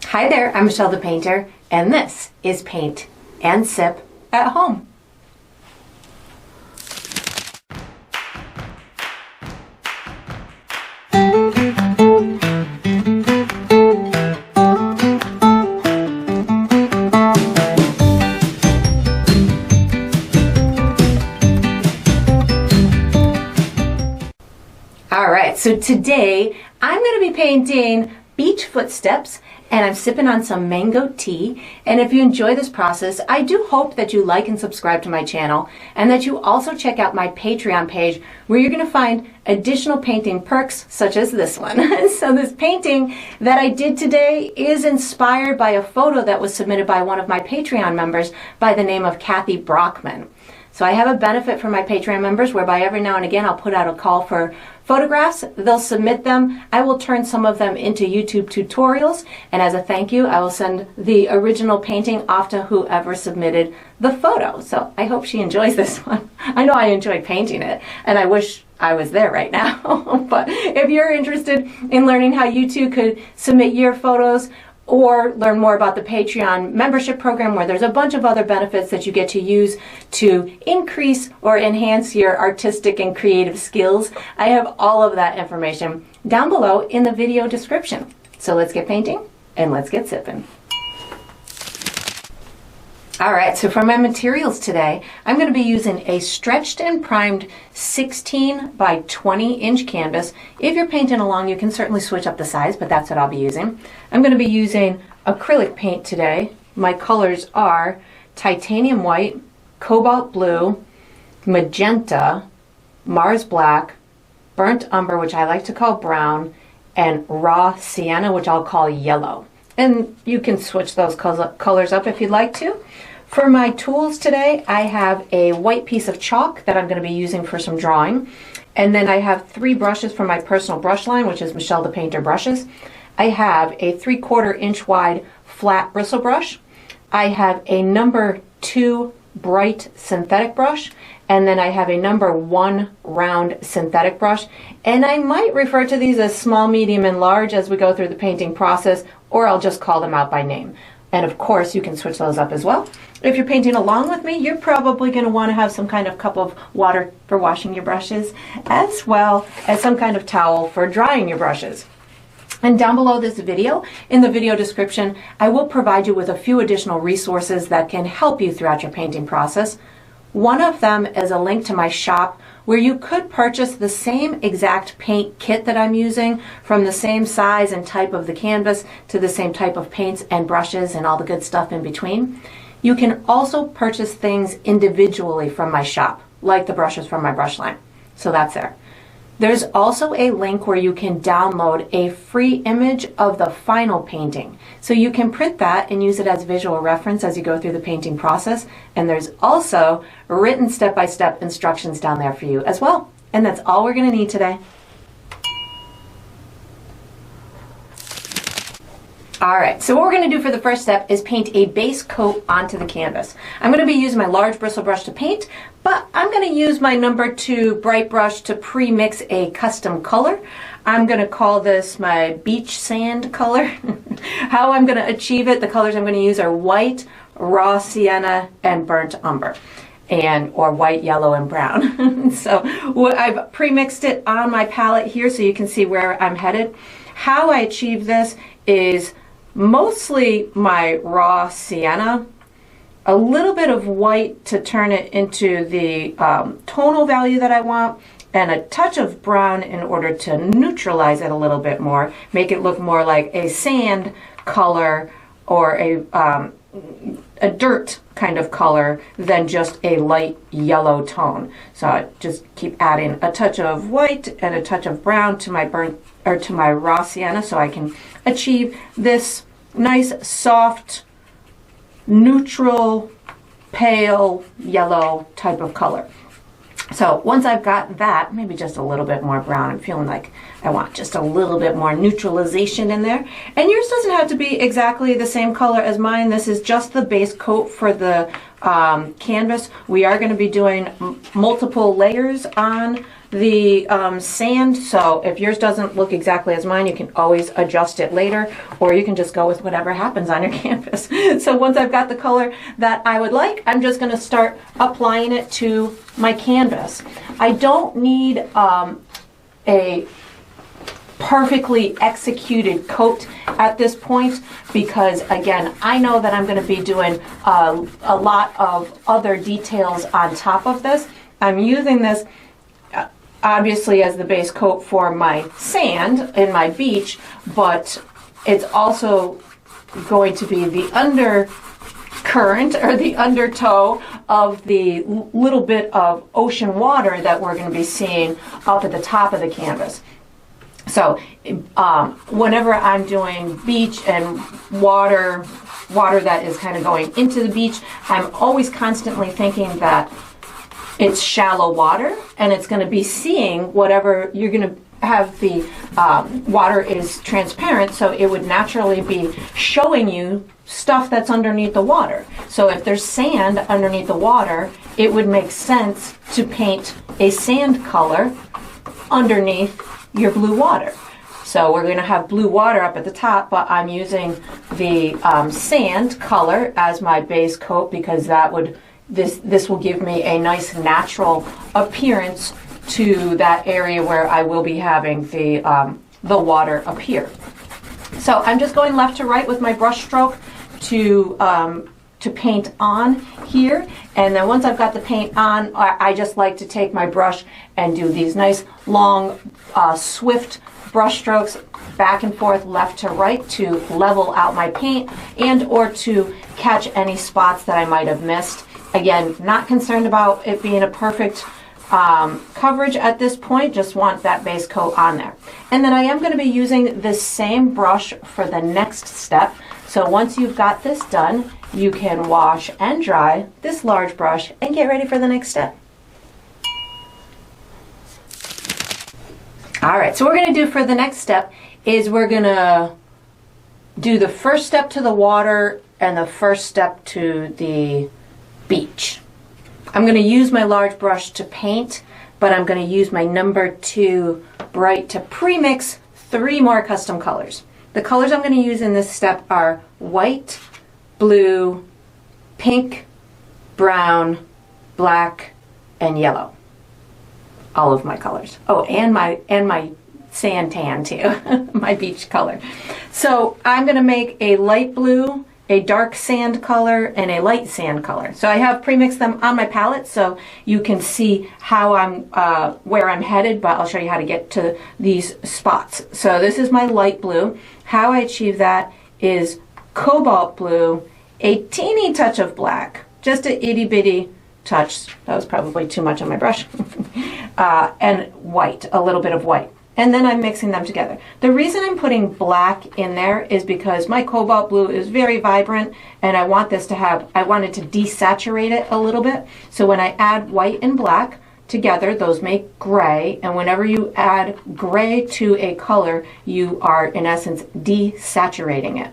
Hi there, I'm Michelle the Painter, and this is Paint and Sip at Home. Alright, so today I'm going to be painting beach footsteps, and I'm sipping on some mango tea. And if you enjoy this process, I do hope that you like and subscribe to my channel, and that you also check out my Patreon page, where you're going to find additional painting perks such as this one. So this painting that I did today is inspired by a photo that was submitted by one of my Patreon members by the name of Kathy Brockman. So I have a benefit for my Patreon members whereby every now and again I'll put out a call for photographs. They'll submit them. I will turn some of them into YouTube tutorials, and as a thank you, I will send the original painting off to whoever submitted the photo. So I hope she enjoys this one. I know I enjoyed painting it, and I wish I was there right now. But if you're interested in learning how you too could submit your photos, or learn more about the Patreon membership program, where there's a bunch of other benefits that you get to use to increase or enhance your artistic and creative skills, I have all of that information down below in the video description. So let's get painting and let's get sipping. Alright, so for my materials today, I'm going to be using a stretched and primed 16 by 20 inch canvas. If you're painting along, you can certainly switch up the size, but that's what I'll be using. I'm going to be using acrylic paint today. My colors are titanium white, cobalt blue, magenta, Mars black, burnt umber, which I like to call brown, and raw sienna, which I'll call yellow. And you can switch those colors up if you'd like to. For my tools today, I have a white piece of chalk that I'm going to be using for some drawing. And then I have 3 brushes from my personal brush line, which is Michelle the Painter brushes. I have a 3/4 inch wide flat bristle brush. I have a number 2 bright synthetic brush. And then I have a number 1 round synthetic brush. And I might refer to these as small, medium, and large as we go through the painting process, or I'll just call them out by name. And of course, you can switch those up as well. If you're painting along with me, you're probably going to want to have some kind of cup of water for washing your brushes, as well as some kind of towel for drying your brushes. And down below this video, in the video description, I will provide you with a few additional resources that can help you throughout your painting process. One of them is a link to my shop, where you could purchase the same exact paint kit that I'm using, from the same size and type of the canvas to the same type of paints and brushes and all the good stuff in between. You can also purchase things individually from my shop, like the brushes from my brush line. So that's there. There's also a link where you can download a free image of the final painting. So you can print that and use it as visual reference as you go through the painting process. And there's also written step-by-step instructions down there for you as well. And that's all we're going to need today. Alright, so what we're going to do for the first step is paint a base coat onto the canvas. I'm going to be using my large bristle brush to paint, but I'm going to use my number 2 bright brush to pre-mix a custom color. I'm going to call this my beach sand color. How I'm going to achieve it, the colors I'm going to use are white, raw sienna, and burnt umber. Or white, yellow, and brown. So I've pre-mixed it on my palette here so you can see where I'm headed. How I achieve this is mostly my raw sienna, a little bit of white to turn it into the tonal value that I want, and a touch of brown in order to neutralize it a little bit more, make it look more like a sand color or a dirt kind of color than just a light yellow tone. So I just keep adding a touch of white and a touch of brown to my to my raw sienna, so I can achieve this nice, soft, neutral, pale yellow type of color. So once I've got that, maybe just a little bit more brown, I'm feeling like I want just a little bit more neutralization in there. And yours doesn't have to be exactly the same color as mine. This is just the base coat for the canvas. We are going to be doing multiple layers on the sand, so if yours doesn't look exactly as mine, you can always adjust it later, or you can just go with whatever happens on your canvas. So once I've got the color that I would like, I'm just going to start applying it to my canvas. I don't need a perfectly executed coat at this point, because again, I know that I'm going to be doing a lot of other details on top of this. I'm using this obviously as the base coat for my sand in my beach, but it's also going to be the undercurrent or the undertow of the little bit of ocean water that we're going to be seeing up at the top of the canvas. So whenever I'm doing beach and water that is kind of going into the beach, I'm always constantly thinking that it's shallow water and it's going to be seeing whatever you're going to have. The water is transparent, so it would naturally be showing you stuff that's underneath the water. So if there's sand underneath the water, it would make sense to paint a sand color underneath your blue water. So we're going to have blue water up at the top, but I'm using the sand color as my base coat because this will give me a nice natural appearance to that area where I will be having the water appear. So I'm just going left to right with my brush stroke to paint on here, and then once I've got the paint on, I just like to take my brush and do these nice long swift brush strokes back and forth left to right to level out my paint and or to catch any spots that I might have missed. Again, not concerned about it being a perfect coverage at this point, just want that base coat on there. And then I am going to be using this same brush for the next step. So once you've got this done, you can wash and dry this large brush and get ready for the next step. All right, so what we're going to do for the next step is we're going to do the first step to the water and the first step to the beach. I'm going to use my large brush to paint, but I'm going to use my number 2 bright to pre-mix 3 more custom colors. The colors I'm going to use in this step are white, blue, pink, brown, black, and yellow. All of my colors. Oh, and my sand tan too, my beach color. So I'm going to make a light blue, a dark sand color, and a light sand color. So I have pre-mixed them on my palette so you can see how where I'm headed, but I'll show you how to get to these spots. So this is my light blue. How I achieve that is cobalt blue, a teeny touch of black, just a itty bitty touch. That was probably too much on my brush. And white, a little bit of white. And then I'm mixing them together. The reason I'm putting black in there is because my cobalt blue is very vibrant and I want this to I wanted to desaturate it a little bit. So when I add white and black together, those make gray. And whenever you add gray to a color, you are in essence desaturating it.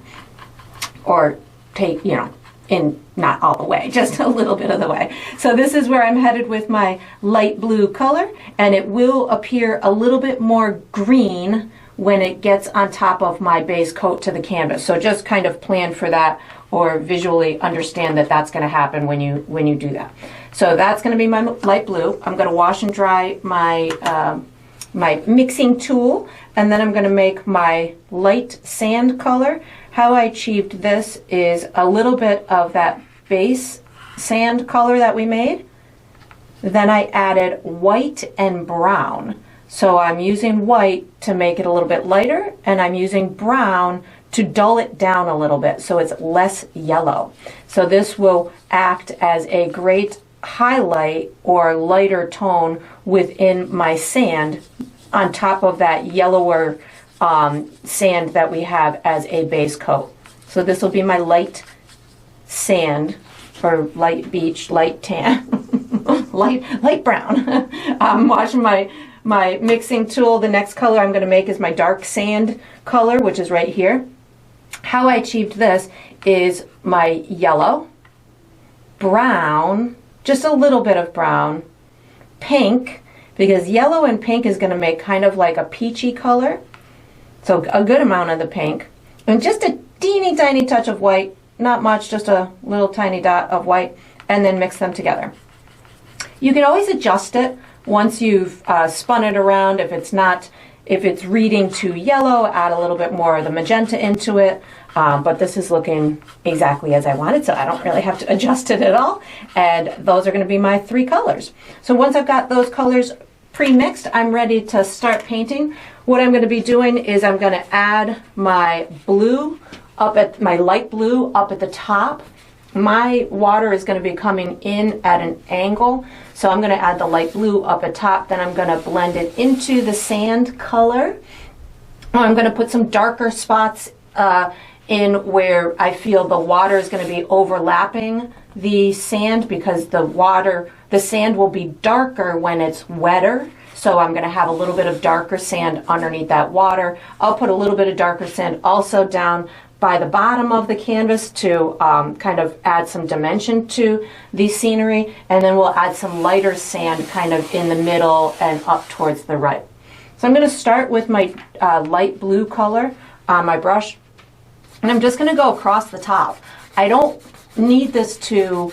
Or take, in not all the way, just a little bit of the way. So this is where I'm headed with my light blue color, and it will appear a little bit more green when it gets on top of my base coat to the canvas. So just kind of plan for that or visually understand that that's going to happen when you do that. So that's going to be my light blue. I'm going to wash and dry my my mixing tool, and then I'm going to make my light sand color. How I achieved this is a little bit of that base sand color that we made. Then I added white and brown. So I'm using white to make it a little bit lighter, and I'm using brown to dull it down a little bit so it's less yellow. So this will act as a great highlight or lighter tone within my sand on top of that yellower sand that we have as a base coat. So this will be my light sand or light beach, light tan, light brown. I'm washing my mixing tool. The next color I'm going to make is my dark sand color, which is right here. How I achieved this is my yellow, brown, just a little bit of brown, pink, because yellow and pink is going to make kind of like a peachy color. So a good amount of the pink. And just a teeny tiny touch of white, not much, just a little tiny dot of white, and then mix them together. You can always adjust it once you've spun it around. If it's reading too yellow, add a little bit more of the magenta into it. But this is looking exactly as I wanted, so I don't really have to adjust it at all. And those are going to be my 3 colors. So once I've got those colors pre-mixed, I'm ready to start painting. What I'm going to be doing is I'm going to add my blue my light blue up at the top. My water is going to be coming in at an angle, so I'm going to add the light blue up at top. Then I'm going to blend it into the sand color. I'm going to put some darker spots in where I feel the water is going to be overlapping the sand, because the sand will be darker when it's wetter. So I'm going to have a little bit of darker sand underneath that water. I'll put a little bit of darker sand also down by the bottom of the canvas to kind of add some dimension to the scenery, and then we'll add some lighter sand kind of in the middle and up towards the right. So I'm going to start with my light blue color on my brush, and I'm just going to go across the top. I don't need this to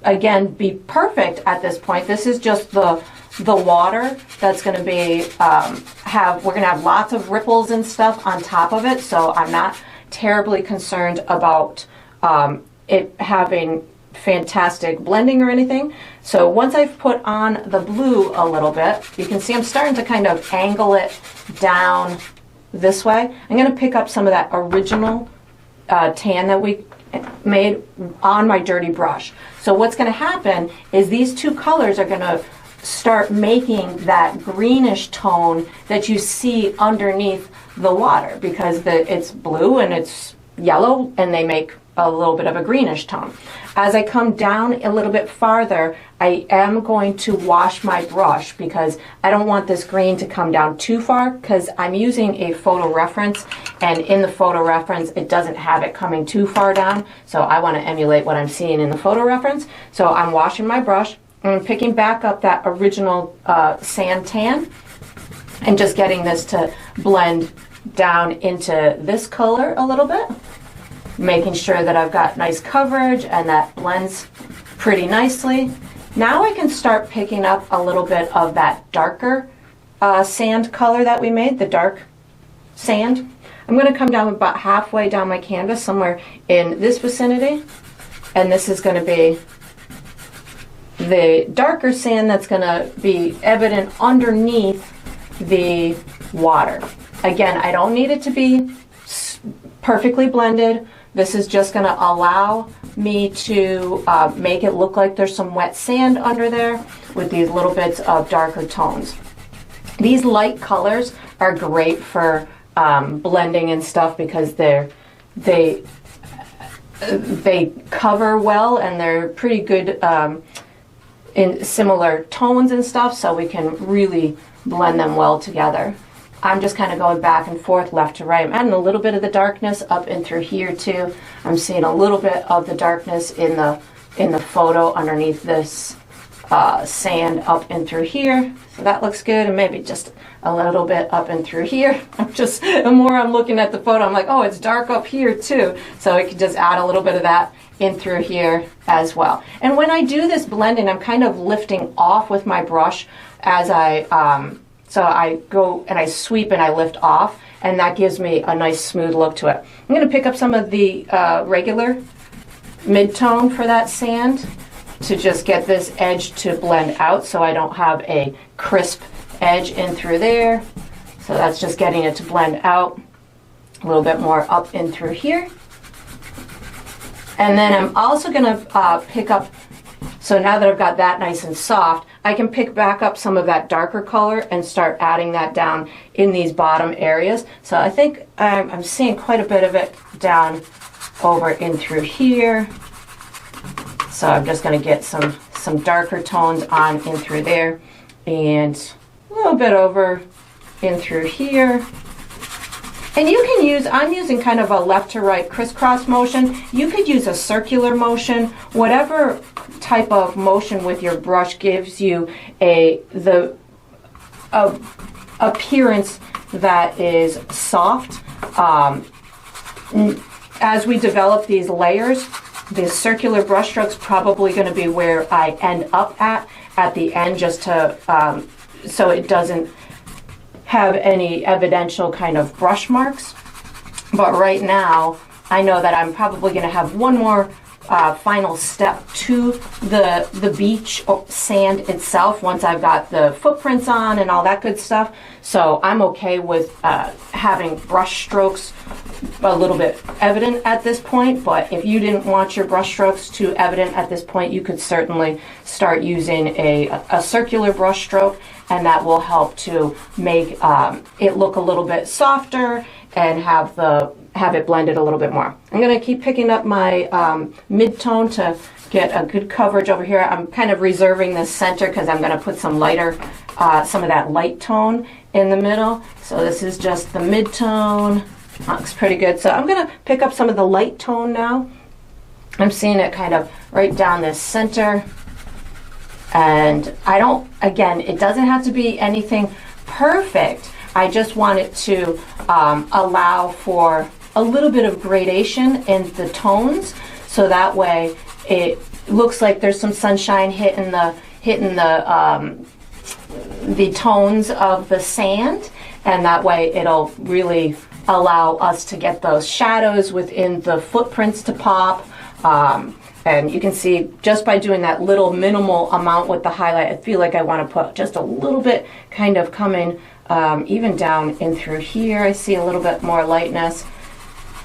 again be perfect at this point. This is just the water that's going to be we're going to have lots of ripples and stuff on top of it, so I'm not terribly concerned about it having fantastic blending or anything. So once I've put on the blue a little bit, you can see I'm starting to kind of angle it down this way. I'm going to pick up some of that original tan that we made on my dirty brush. So what's going to happen is these 2 colors are going to start making that greenish tone that you see underneath the water, because it's blue and it's yellow and they make a little bit of a greenish tone. As I come down a little bit farther, I am going to wash my brush, because I don't want this green to come down too far, because I'm using a photo reference, and in the photo reference it doesn't have it coming too far down, so I want to emulate what I'm seeing in the photo reference. So I'm washing my brush, I'm picking back up that original sand tan and just getting this to blend down into this color a little bit, making sure that I've got nice coverage and that blends pretty nicely. Now I can start picking up a little bit of that darker sand color that we made, the dark sand. I'm going to come down about halfway down my canvas, somewhere in this vicinity, and this is going to be the darker sand that's going to be evident underneath the water. Again, I don't need it to be perfectly blended. This is just going to allow me to make it look like there's some wet sand under there with these little bits of darker tones. These light colors are great for blending and stuff, because they cover well and they're pretty good in similar tones and stuff, so we can really blend them well together. I'm just kind of going back and forth, left to right. I'm adding a little bit of the darkness up and through here too. I'm seeing a little bit of the darkness in the photo underneath this sand up and through here. So that looks good, and maybe just a little bit up and through here. The more I'm looking at the photo, I'm like, oh, it's dark up here too. So I can just add a little bit of that in through here as well. And when I do this blending, I'm kind of lifting off with my brush as so I go and I sweep and I lift off, and that gives me a nice smooth look to it. I'm going to pick up some of the regular mid-tone for that sand to just get this edge to blend out, so I don't have a crisp edge in through there. So that's just getting it to blend out a little bit more up in through here. And then I'm also going to pick up, so now that I've got that nice and soft, I can pick back up some of that darker color and start adding that down in these bottom areas. So I think I'm seeing quite a bit of it down over in through here. So I'm just going to get some darker tones on in through there, and a little bit over in through here. And you can use, I'm using kind of a left to right crisscross motion. You could use a circular motion, whatever type of motion with your brush gives you the appearance that is soft. As we develop these layers, the circular brush stroke's probably going to be where I end up at the end, just to so it doesn't have any evidential kind of brush marks. But right now, I know that I'm probably going to have one more final step to the beach sand itself once I've got the footprints on and all that good stuff. So I'm okay with having brush strokes a little bit evident at this point, but if you didn't want your brush strokes too evident at this point, you could certainly start using a circular brush stroke, and that will help to make it look a little bit softer and have it blended a little bit more. I'm going to keep picking up my mid-tone to get a good coverage over here. I'm kind of reserving this center because I'm going to put some lighter, some of that light tone in the middle. So this is just the mid-tone. Looks pretty good. So I'm going to pick up some of the light tone now. I'm seeing it kind of right down this center. And again, it doesn't have to be anything perfect. I just want it to allow for a little bit of gradation in the tones, so that way it looks like there's some sunshine hitting the tones of the sand, and that way it'll really allow us to get those shadows within the footprints to pop. And you can see just by doing that little minimal amount with the highlight, I feel like I want to put just a little bit kind of coming even down in through here. I see a little bit more lightness,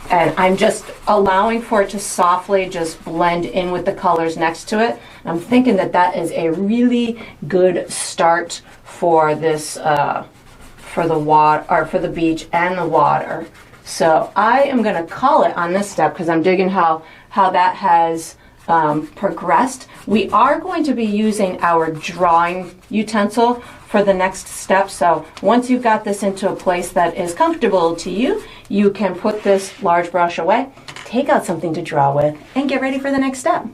and I'm just allowing for it to softly just blend in with the colors next to it. I'm thinking that that is a really good start for this for the water, or for the beach and the water. So I am going to call it on this step because I'm digging how that has progressed. We are going to be using our drawing utensil for the next step. So once you've got this into a place that is comfortable to you, you can put this large brush away, take out something to draw with, and get ready for the next step.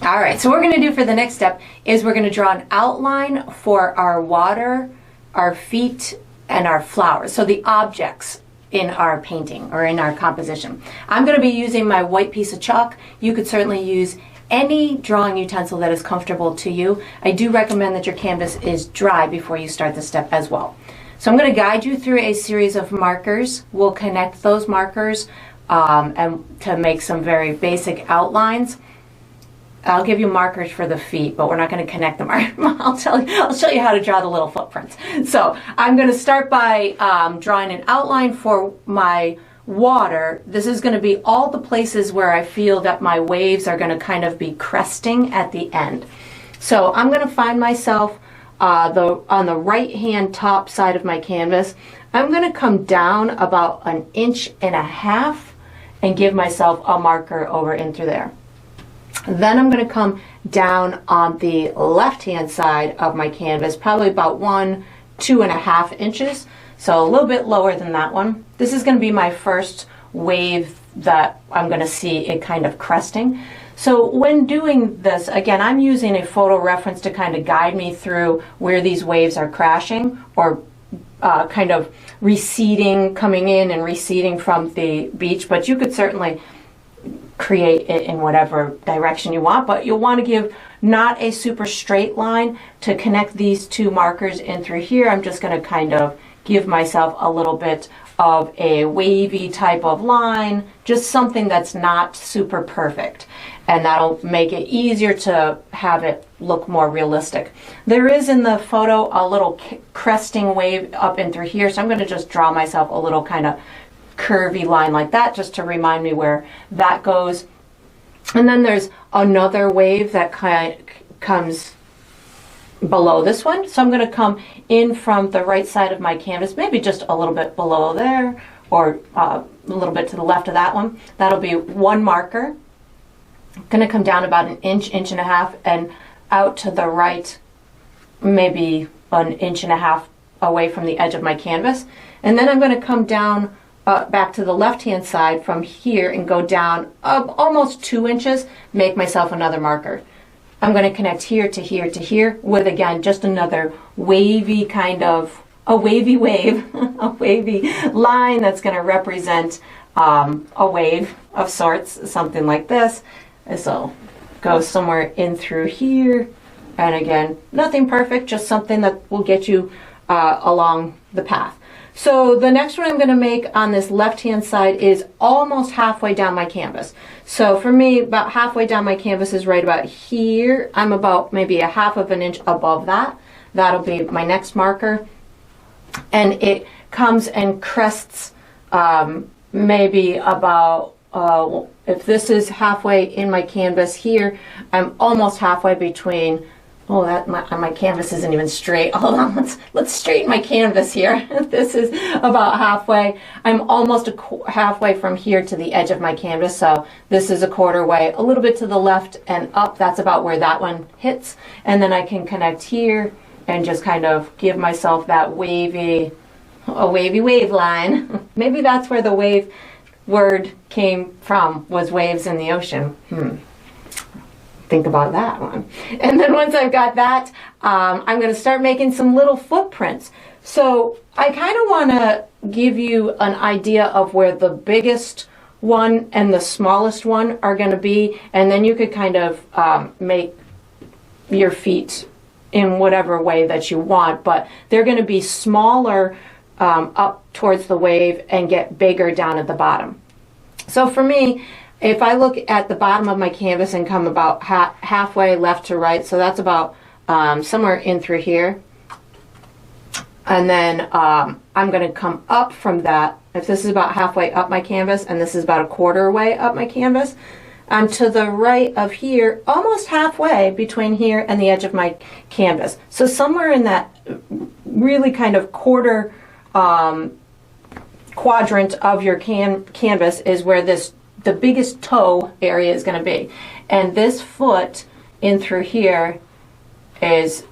All right, so what we're going to do for the next step is we're going to draw an outline for our water, our feet, and our flowers. So the objects in our painting or in our composition. I'm going to be using my white piece of chalk. You could certainly use any drawing utensil that is comfortable to you. I do recommend that your canvas is dry before you start the step as well. So I'm going to guide you through a series of markers. We'll connect those markers and to make some very basic outlines. I'll give you markers for the feet, but we're not going to connect them. I'll show you how to draw the little footprints. So I'm going to start by drawing an outline for my water. This is going to be all the places where I feel that my waves are going to kind of be cresting at the end. So I'm going to find myself on the right hand top side of my canvas. I'm going to come down about 1.5 inches and give myself a marker over in through there. Then I'm going to come down on the left hand side of my canvas, probably about 2.5 inches, so a little bit lower than that one. This is going to be my first wave that I'm going to see it kind of cresting. So when doing this, again, I'm using a photo reference to kind of guide me through where these waves are crashing or kind of receding, coming in and receding from the beach, but you could certainly create it in whatever direction you want, but you'll want to give not a super straight line to connect these two markers in through here. I'm just going to kind of give myself a little bit of a wavy type of line, just something that's not super perfect, and that'll make it easier to have it look more realistic. There is in the photo a little cresting wave up in through here, so I'm going to just draw myself a little kind of curvy line like that just to remind me where that goes. And then there's another wave that kind of comes below this one, so I'm going to come in from the right side of my canvas, maybe just a little bit below there, or a little bit to the left of that one. That'll be one marker. I'm going to come down about 1.5 inches and out to the right, maybe 1.5 inches away from the edge of my canvas. And then I'm going to come down back to the left-hand side from here and go down almost 2 inches, make myself another marker. I'm going to connect here to here to here with, again, just another wavy kind of, a wavy wave, a wavy line that's going to represent a wave of sorts, something like this. So go somewhere in through here. And again, nothing perfect, just something that will get you along the path. So the next one I'm going to make on this left-hand side is almost halfway down my canvas. So for me, about halfway down my canvas is right about here. I'm about maybe a half of an inch above that. That'll be my next marker. And it comes and crests maybe about, if this is halfway in my canvas here, I'm almost halfway between. Oh, that my canvas isn't even straight. Hold on, let's straighten my canvas here. This is about halfway. I'm almost halfway from here to the edge of my canvas. So this is a quarter way, a little bit to the left and up. That's about where that one hits. And then I can connect here and just kind of give myself that wavy wave line. Maybe that's where the wave word came from, was waves in the ocean. Think about that one. And then once I've got that, I'm going to start making some little footprints. So I kind of want to give you an idea of where the biggest one and the smallest one are going to be, and then you could kind of make your feet in whatever way that you want, but they're going to be smaller up towards the wave and get bigger down at the bottom. So for me, if I look at the bottom of my canvas and come about halfway left to right, so that's about somewhere in through here. And then I'm going to come up from that. If this is about halfway up my canvas and this is about a quarter way up my canvas, I'm to the right of here, almost halfway between here and the edge of my canvas. So somewhere in that really kind of quarter quadrant of your canvas is where the biggest toe area is going to be. And this foot in through here is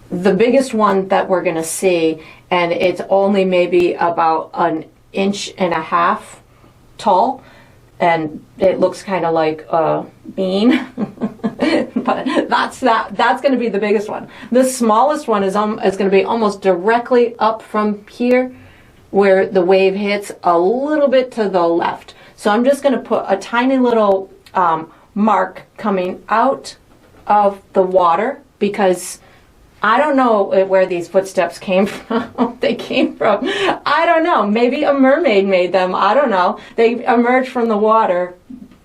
the biggest one that we're going to see, and it's only maybe about 1.5 inches tall, and it looks kind of like a bean. But that's going to be the biggest one. The smallest one is going to be almost directly up from here where the wave hits, a little bit to the left. So I'm just going to put a tiny little mark coming out of the water, because I don't know where these footsteps came from. They came from, I don't know, maybe a mermaid made them. I don't know. They emerged from the water,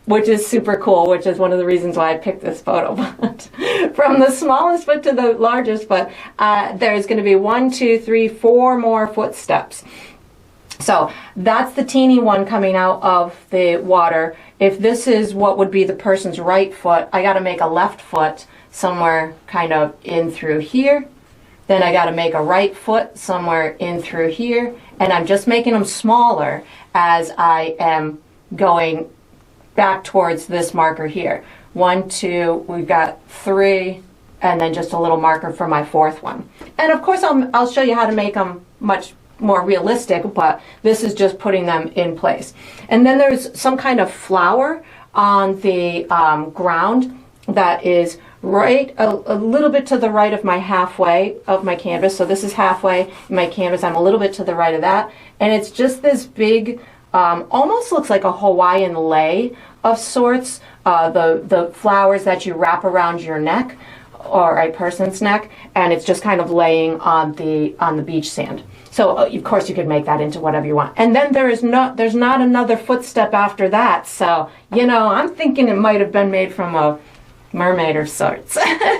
which is super cool, which is one of the reasons why I picked this photo. But from the smallest foot to the largest foot, there's going to be 1, 2, 3, 4 more footsteps. So that's the teeny one coming out of the water. If this is what would be the person's right foot, I got to make a left foot somewhere kind of in through here. Then I got to make a right foot somewhere in through here. And I'm just making them smaller as I am going back towards this marker here. 1, 2, we've got 3, and then just a little marker for my 4th one. And of course I'll show you how to make them much more realistic, but this is just putting them in place. And then there's some kind of flower on the ground that is right a little bit to the right of my halfway of my canvas. So this is halfway in my canvas. I'm a little bit to the right of that, and it's just this big, almost looks like a Hawaiian lei of sorts. The flowers that you wrap around your neck or a person's neck, and it's just kind of laying on the beach sand. So of course you could make that into whatever you want. And then there's not another footstep after that. So, you know, I'm thinking it might have been made from a mermaid of sorts.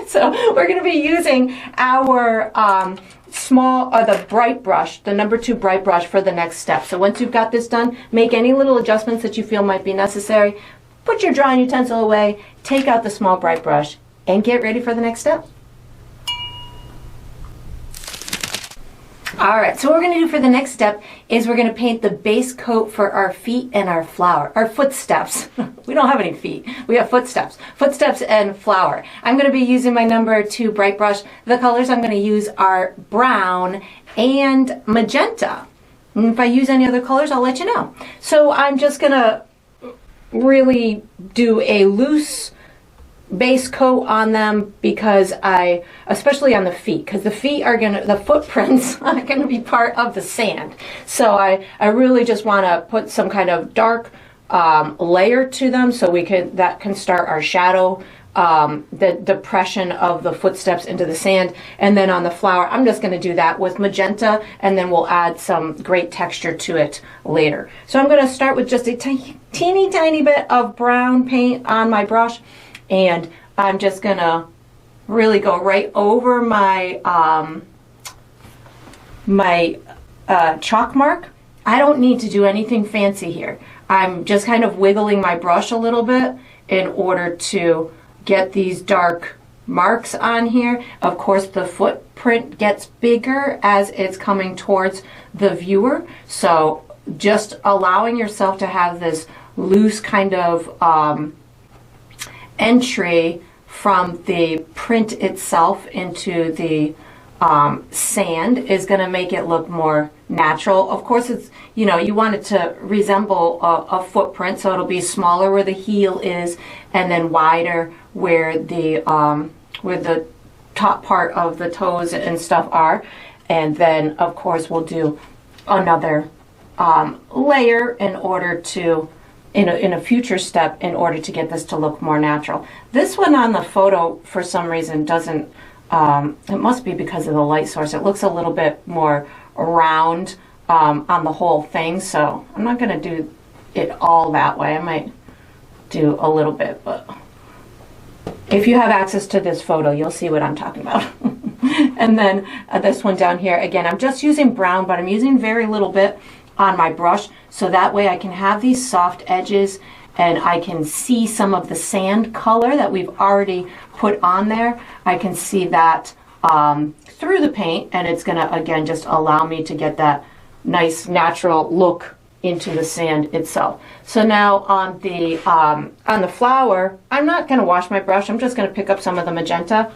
So we're going to be using our the bright brush, the number 2 bright brush for the next step. So once you've got this done, make any little adjustments that you feel might be necessary. Put your drawing utensil away, take out the small bright brush, and get ready for the next step. All right, so what we're going to do for the next step is we're going to paint the base coat for our feet and our flower, our footsteps. We don't have any feet. We have footsteps. Footsteps and flower. I'm going to be using my number 2 bright brush. The colors I'm going to use are brown and magenta. And if I use any other colors, I'll let you know. So I'm just going to really do a loose base coat on them because especially on the feet, because the footprints are gonna be part of the sand. So I really just want to put some kind of dark layer to them so that can start our shadow, the depression of the footsteps into the sand. And then on the flower, I'm just going to do that with magenta, and then we'll add some great texture to it later. So I'm going to start with just a teeny tiny bit of brown paint on my brush. And I'm just going to really go right over my chalk mark. I don't need to do anything fancy here. I'm just kind of wiggling my brush a little bit in order to get these dark marks on here. Of course, the footprint gets bigger as it's coming towards the viewer. So just allowing yourself to have this loose kind of entry from the print itself into the sand is going to make it look more natural. Of course, it's, you know, you want it to resemble a footprint, so it'll be smaller where the heel is and then wider where the top part of the toes and stuff are. And then of course we'll do another layer in order to in a future step in order to get this to look more natural. This one on the photo for some reason doesn't, it must be because of the light source. It looks a little bit more round on the whole thing, so I'm not going to do it all that way. I might do a little bit, but if you have access to this photo, you'll see what I'm talking about. And then this one down here, again, I'm just using brown, but I'm using very little bit on my brush, so that way I can have these soft edges and I can see some of the sand color that we've already put on there. I can see that through the paint, and it's gonna again just allow me to get that nice natural look into the sand itself. So now on the flower, I'm not gonna wash my brush. I'm just gonna pick up some of the magenta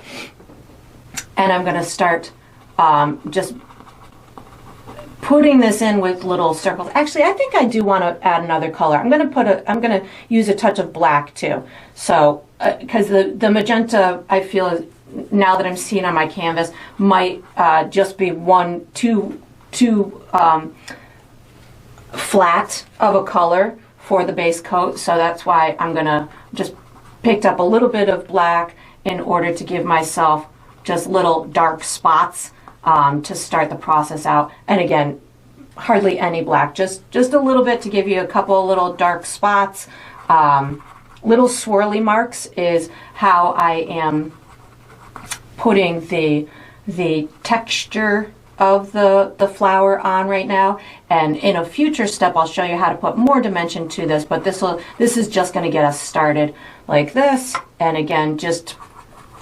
and I'm gonna start just putting this in with little circles. Actually, I think I do want to add another color. I'm going to use a touch of black too. So, because the magenta, I feel now that I'm seeing on my canvas, might just be too flat of a color for the base coat. So that's why I'm going to just picked up a little bit of black in order to give myself just little dark spots to start the process out. And again, hardly any black, just a little bit to give you a couple of little dark spots. Little swirly marks is how I am putting the texture of the flower on right now. And in a future step, I'll show you how to put more dimension to this, but this is just going to get us started like this. And again,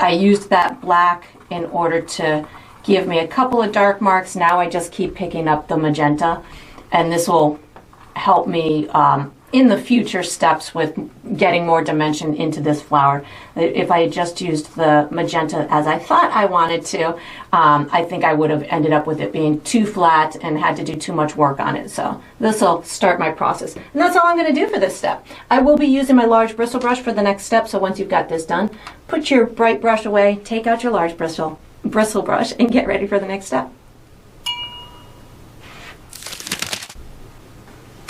I used that black in order to give me a couple of dark marks. Now I just keep picking up the magenta, and this will help me in the future steps with getting more dimension into this flower. If I had just used the magenta as I thought I wanted to, I think I would have ended up with it being too flat and had to do too much work on it. So this will start my process. And that's all I'm going to do for this step. I will be using my large bristle brush for the next step, so once you've got this done, put your bright brush away, take out your large bristle brush, and get ready for the next step.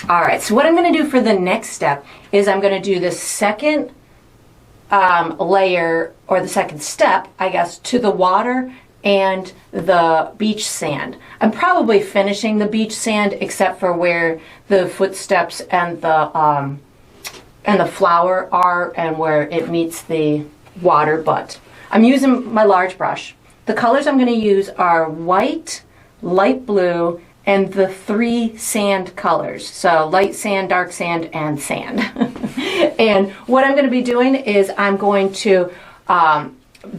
All right, so what I'm going to do for the next step is I'm going to do the second layer, or the second step, I guess, to the water and the beach sand. I'm probably finishing the beach sand except for where the footsteps and the flower are and where it meets the water, but I'm using my large brush. The colors I'm going to use are white, light blue, and the 3 sand colors. So light sand, dark sand, and sand. And what I'm going to be doing is I'm going to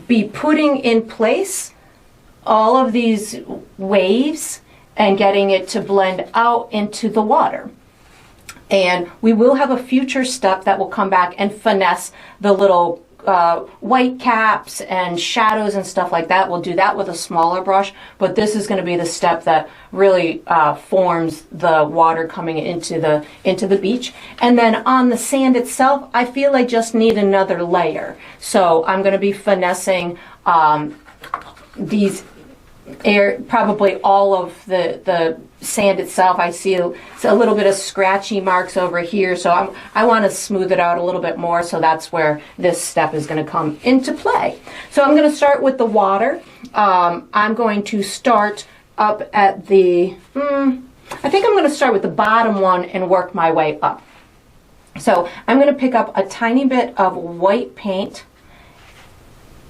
be putting in place all of these waves and getting it to blend out into the water. And we will have a future step that will come back and finesse the little white caps and shadows and stuff like that. We'll do that with a smaller brush, but this is going to be the step that really forms the water coming into the beach. And then on the sand itself, I feel I just need another layer. So I'm going to be finessing these probably all of the sand itself. I see a little bit of scratchy marks over here, so I want to smooth it out a little bit more, so that's where this step is going to come into play. So I'm going to start with the water. I'm going to start up at the, I think I'm going to start with the bottom one and work my way up. So I'm going to pick up a tiny bit of white paint,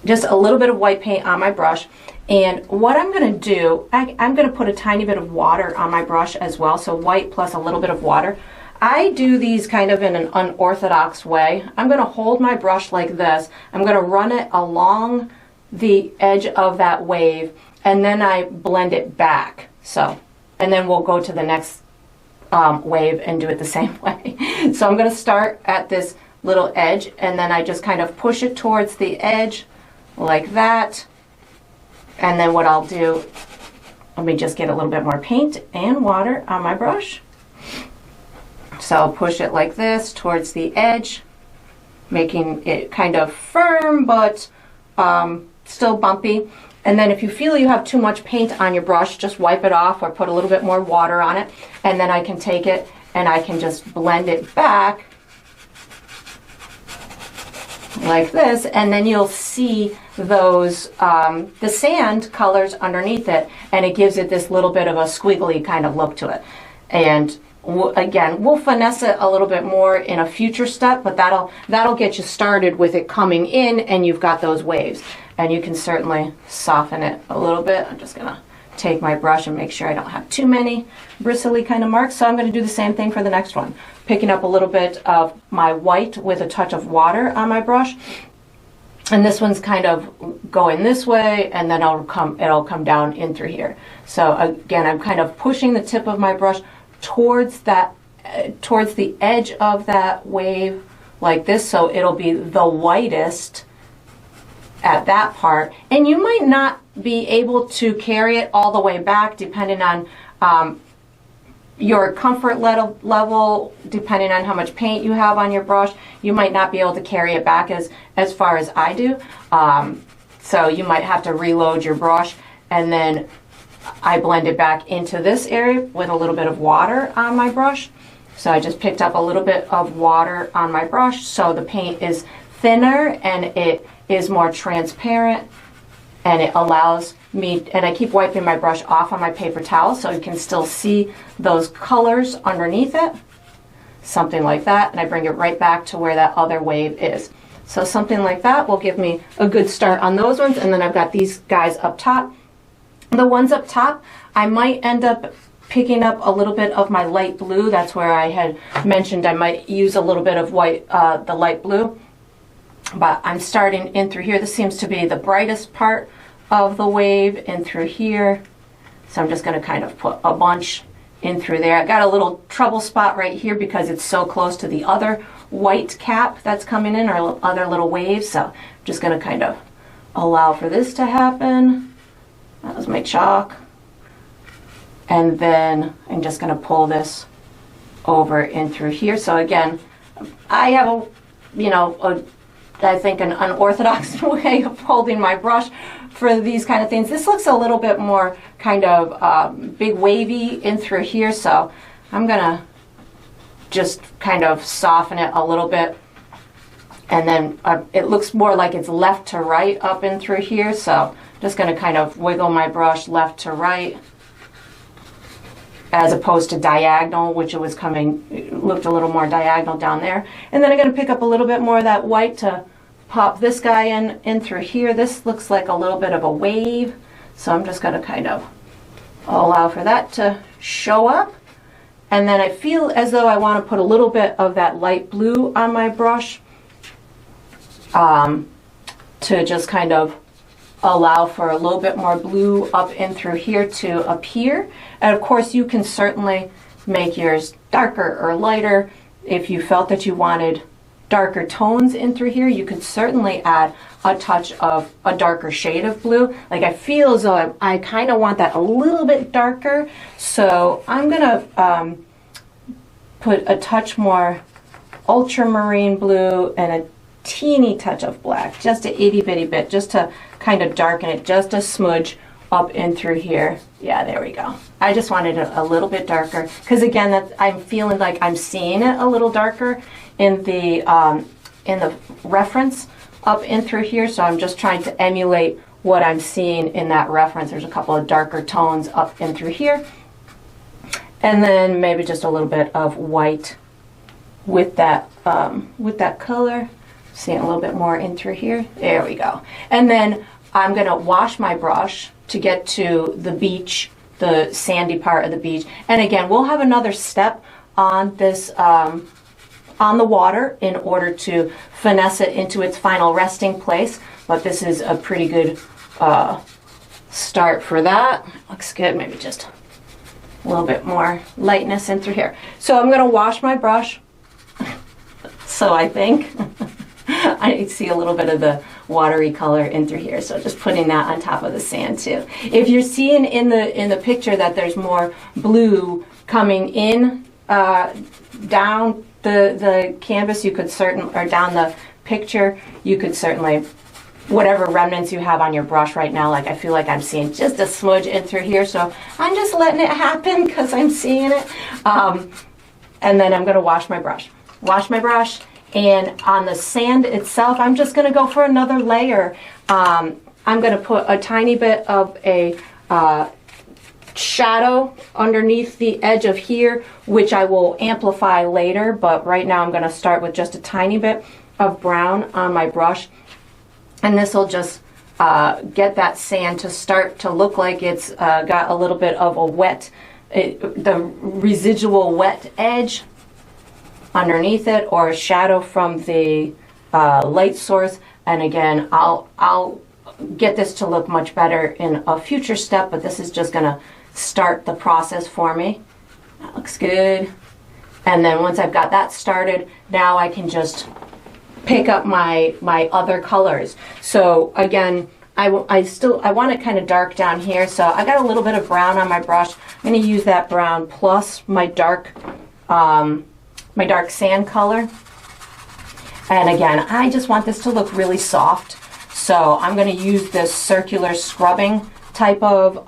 just a little bit of white paint on my brush. And what I'm going to do, I'm going to put a tiny bit of water on my brush as well, so white plus a little bit of water. I do these kind of in an unorthodox way. I'm going to hold my brush like this. I'm going to run it along the edge of that wave, and then I blend it back. So, and then we'll go to the next wave and do it the same way. So I'm going to start at this little edge, and then I just kind of push it towards the edge like that. And then what I'll do, let me just get a little bit more paint and water on my brush. So I'll push it like this towards the edge, making it kind of firm but still bumpy. And then if you feel you have too much paint on your brush, just wipe it off or put a little bit more water on it. And then I can take it and I can just blend it back like this, and then you'll see those the sand colors underneath it, and it gives it this little bit of a squiggly kind of look to it. And again, we'll finesse it a little bit more in a future step, but that'll get you started with it coming in, and you've got those waves. And you can certainly soften it a little bit. I'm just gonna take my brush and make sure I don't have too many bristly kind of marks. So I'm going to do the same thing for the next one. Picking up a little bit of my white with a touch of water on my brush. And this one's kind of going this way, and then it'll come down in through here. So again, I'm kind of pushing the tip of my brush towards that, towards the edge of that wave like this, so it'll be the whitest at that part. And you might not be able to carry it all the way back, depending on your comfort level, depending on how much paint you have on your brush. You might not be able to carry it back as far as I do. So you might have to reload your brush, and then I blend it back into this area with a little bit of water on my brush. So I just picked up a little bit of water on my brush, so the paint is thinner and it is more transparent, and it allows me, and I keep wiping my brush off on my paper towel so you can still see those colors underneath it. Something like that, and I bring it right back to where that other wave is. So something like that will give me a good start on those ones, and then I've got these guys up top. The ones up top, I might end up picking up a little bit of my light blue. That's where I had mentioned I might use a little bit of white, the light blue. But I'm starting in through here. This seems to be the brightest part of the wave in through here. So I'm just going to kind of put a bunch in through there. I got a little trouble spot right here because it's so close to the other white cap that's coming in, or other little waves. So I'm just going to kind of allow for this to happen. That was my chalk. And then I'm just going to pull this over in through here. So again, I have I think an unorthodox way of holding my brush for these kind of things. This looks a little bit more kind of big wavy in through here, so I'm gonna just kind of soften it a little bit, and then it looks more like it's left to right up in through here, so just gonna kind of wiggle my brush left to right as opposed to diagonal, which it was coming, it looked a little more diagonal down there. And then I'm going to pick up a little bit more of that white to pop this guy in through here. This looks like a little bit of a wave, so I'm just going to kind of allow for that to show up. And then I feel as though I want to put a little bit of that light blue on my brush to just kind of allow for a little bit more blue up in through here to appear. And of course you can certainly make yours darker or lighter. If you felt that you wanted darker tones in through here, you could certainly add a touch of a darker shade of blue. Like I feel as though I kind of want that a little bit darker, so I'm gonna put a touch more ultramarine blue and a teeny touch of black, just an itty bitty bit, just to kind of darken it just a smudge up in through here. Yeah, there we go. I just wanted it a little bit darker because again, that I'm feeling like I'm seeing it a little darker in the reference up in through here, so I'm just trying to emulate what I'm seeing in that reference. There's a couple of darker tones up in through here, and then maybe just a little bit of white with that color. Seeing a little bit more in through here. There we go. And then I'm gonna wash my brush to get to the beach, the sandy part of the beach. And again, we'll have another step on this, on the water in order to finesse it into its final resting place. But this is a pretty good start for that. Looks good. Maybe just a little bit more lightness in through here. So I'm gonna wash my brush. So I think. I see a little bit of the watery color in through here, so just putting that on top of the sand too. If you're seeing in the picture that there's more blue coming in down the canvas, you could or down the picture, you could certainly, whatever remnants you have on your brush right now, like I feel like I'm seeing just a smudge in through here, so I'm just letting it happen because I'm seeing it. And then I'm going to wash my brush. And on the sand itself, I'm just going to go for another layer. I'm going to put a tiny bit of a shadow underneath the edge of here, which I will amplify later. But right now I'm going to start with just a tiny bit of brown on my brush. And this will just get that sand to start to look like it's got a little bit of a wet, the residual wet edge underneath it, or a shadow from the light source. And again, I'll get this to look much better in a future step, but this is just gonna start the process for me. That looks good. And then once I've got that started, now I can just pick up my other colors. So again, I want it kind of dark down here, so I got a little bit of brown on my brush. I'm going to use that brown plus my dark sand color. And again, I just want this to look really soft, so I'm going to use this circular scrubbing type of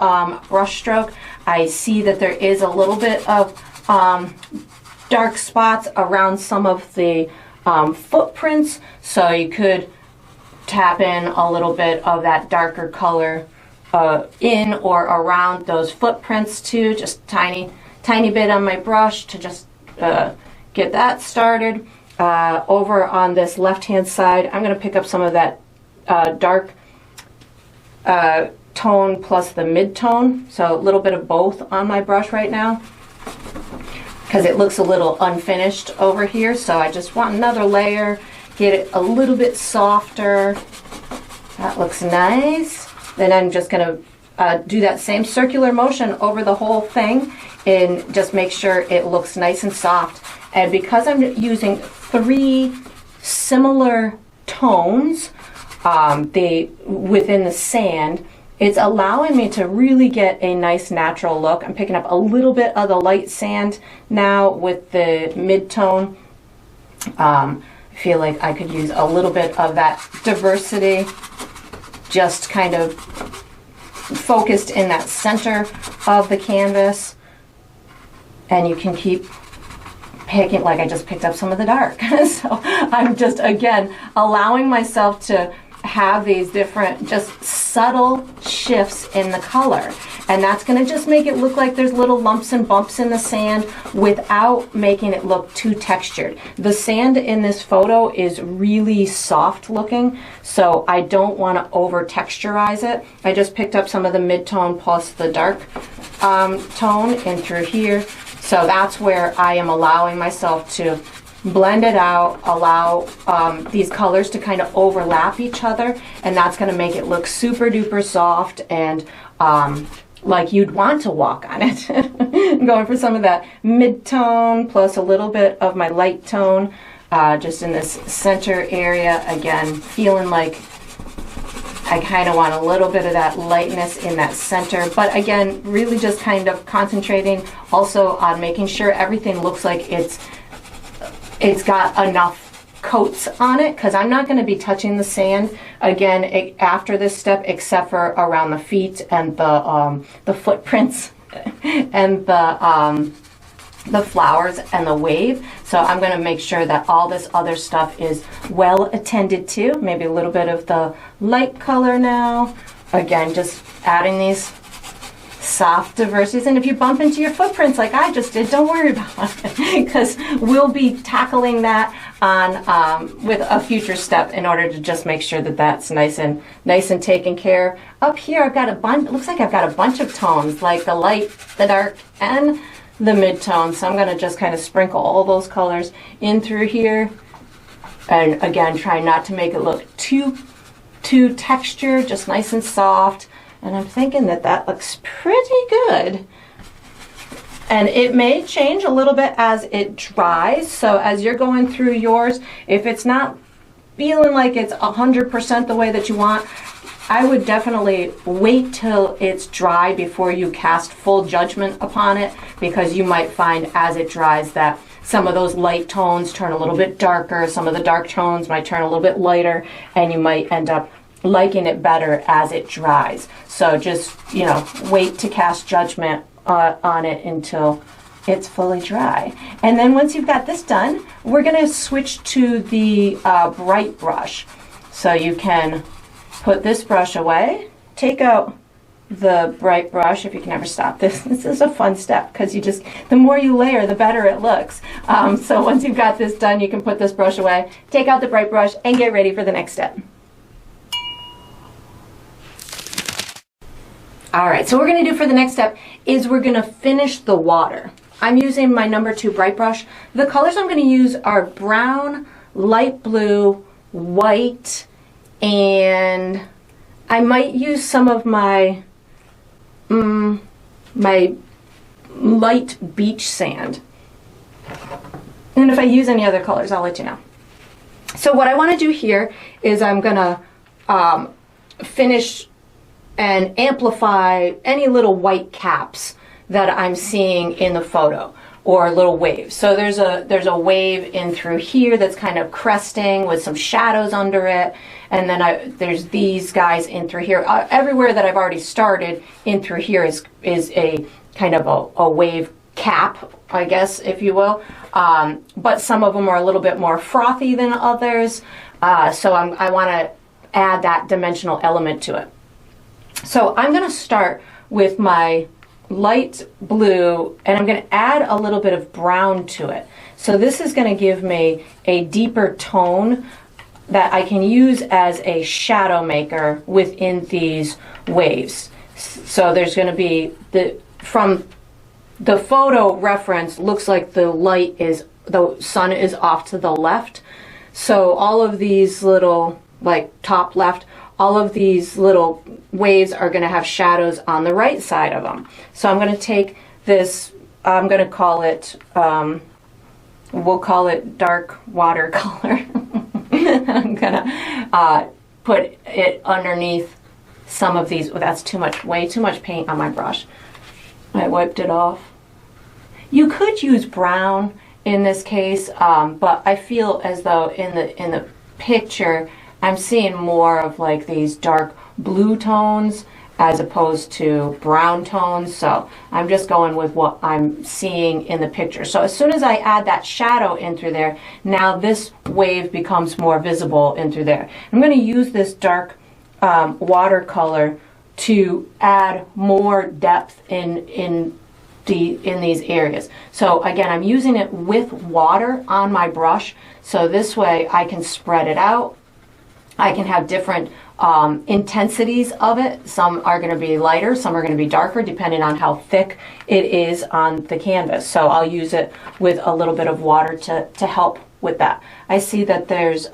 brush stroke. I see that there is a little bit of dark spots around some of the footprints, so you could tap in a little bit of that darker color in or around those footprints too, just tiny bit on my brush to just get that started. Over on this left hand side, I'm going to pick up some of that dark tone plus the mid-tone, so a little bit of both on my brush right now because it looks a little unfinished over here, so I just want another layer, get it a little bit softer. That looks nice. Then I'm just going to do that same circular motion over the whole thing and just make sure it looks nice and soft. And because I'm using 3 similar tones within the sand, it's allowing me to really get a nice natural look. I'm picking up a little bit of the light sand now with the mid-tone. I feel like I could use a little bit of that diversity, just kind of focused in that center of the canvas. And you can keep picking, like I just picked up some of the dark. So I'm just, again, allowing myself to have these different, just subtle shifts in the color. And that's going to just make it look like there's little lumps and bumps in the sand without making it look too textured. The sand in this photo is really soft looking, so I don't want to over texturize it. I just picked up some of the mid-tone plus the dark tone in through here. So that's where I am allowing myself to blend it out, allow these colors to kind of overlap each other, and that's going to make it look super duper soft and like you'd want to walk on it. I'm going for some of that mid-tone plus a little bit of my light tone just in this center area. Again, feeling like I kind of want a little bit of that lightness in that center, but again, really just kind of concentrating also on making sure everything looks like it's got enough coats on it, because I'm not going to be touching the sand again after this step, except for around the feet and the footprints and the flowers and the wave. So I'm going to make sure that all this other stuff is well attended to. Maybe a little bit of the light color now. Again, just adding these soft diversities. And if you bump into your footprints like I just did, don't worry about it, because we'll be tackling that on with a future step in order to just make sure that that's nice and taken care. Up here I've got a bunch, it looks like I've got a bunch of tones, like the light, the dark, and the mid-tone. So I'm going to just kind of sprinkle all those colors in through here, and again try not to make it look too textured, just nice and soft. And I'm thinking that that looks pretty good. And it may change a little bit as it dries. So as you're going through yours, if it's not feeling like it's 100% the way that you want, I would definitely wait till it's dry before you cast full judgment upon it, because you might find as it dries that some of those light tones turn a little bit darker, some of the dark tones might turn a little bit lighter, and you might end up liking it better as it dries. So just, you know, wait to cast judgment on it until it's fully dry. And then once you've got this done, we're going to switch to the bright brush. So you can put this brush away, take out the bright brush if you can ever stop this. This is a fun step, because you just, the more you layer, the better it looks. So once you've got this done, you can put this brush away, take out the bright brush, and get ready for the next step. All right, so what we're going to do for the next step is we're going to finish the water. I'm using my number 2 bright brush. The colors I'm going to use are brown, light blue, white, and I might use some of my my light beach sand. And if I use any other colors, I'll let you know. So what I want to do here is I'm going to finish and amplify any little white caps that I'm seeing in the photo, or little waves. So there's a wave in through here that's kind of cresting with some shadows under it, and then there's these guys in through here. Everywhere that I've already started in through here is a kind of a wave cap, I guess, if you will. But some of them are a little bit more frothy than others. So I want to add that dimensional element to it. So I'm going to start with my light blue, and I'm going to add a little bit of brown to it. So this is going to give me a deeper tone that I can use as a shadow maker within these waves. So there's going to be, from the photo reference, looks like the sun is off to the left. So all of these little, like top left, all of these little waves are going to have shadows on the right side of them. So I'm going to take this, I'm going to call it, we'll call it dark watercolor. I'm going to put it underneath some of these. Oh, that's too much, way too much paint on my brush. I wiped it off. You could use brown in this case, but I feel as though in the picture, I'm seeing more of like these dark blue tones as opposed to brown tones. So I'm just going with what I'm seeing in the picture. So as soon as I add that shadow in through there, now this wave becomes more visible in through there. I'm going to use this dark watercolor to add more depth in these areas. So again, I'm using it with water on my brush, so this way I can spread it out. I can have different intensities of it. Some are going to be lighter, some are going to be darker, depending on how thick it is on the canvas. So I'll use it with a little bit of water to help with that. I see that there's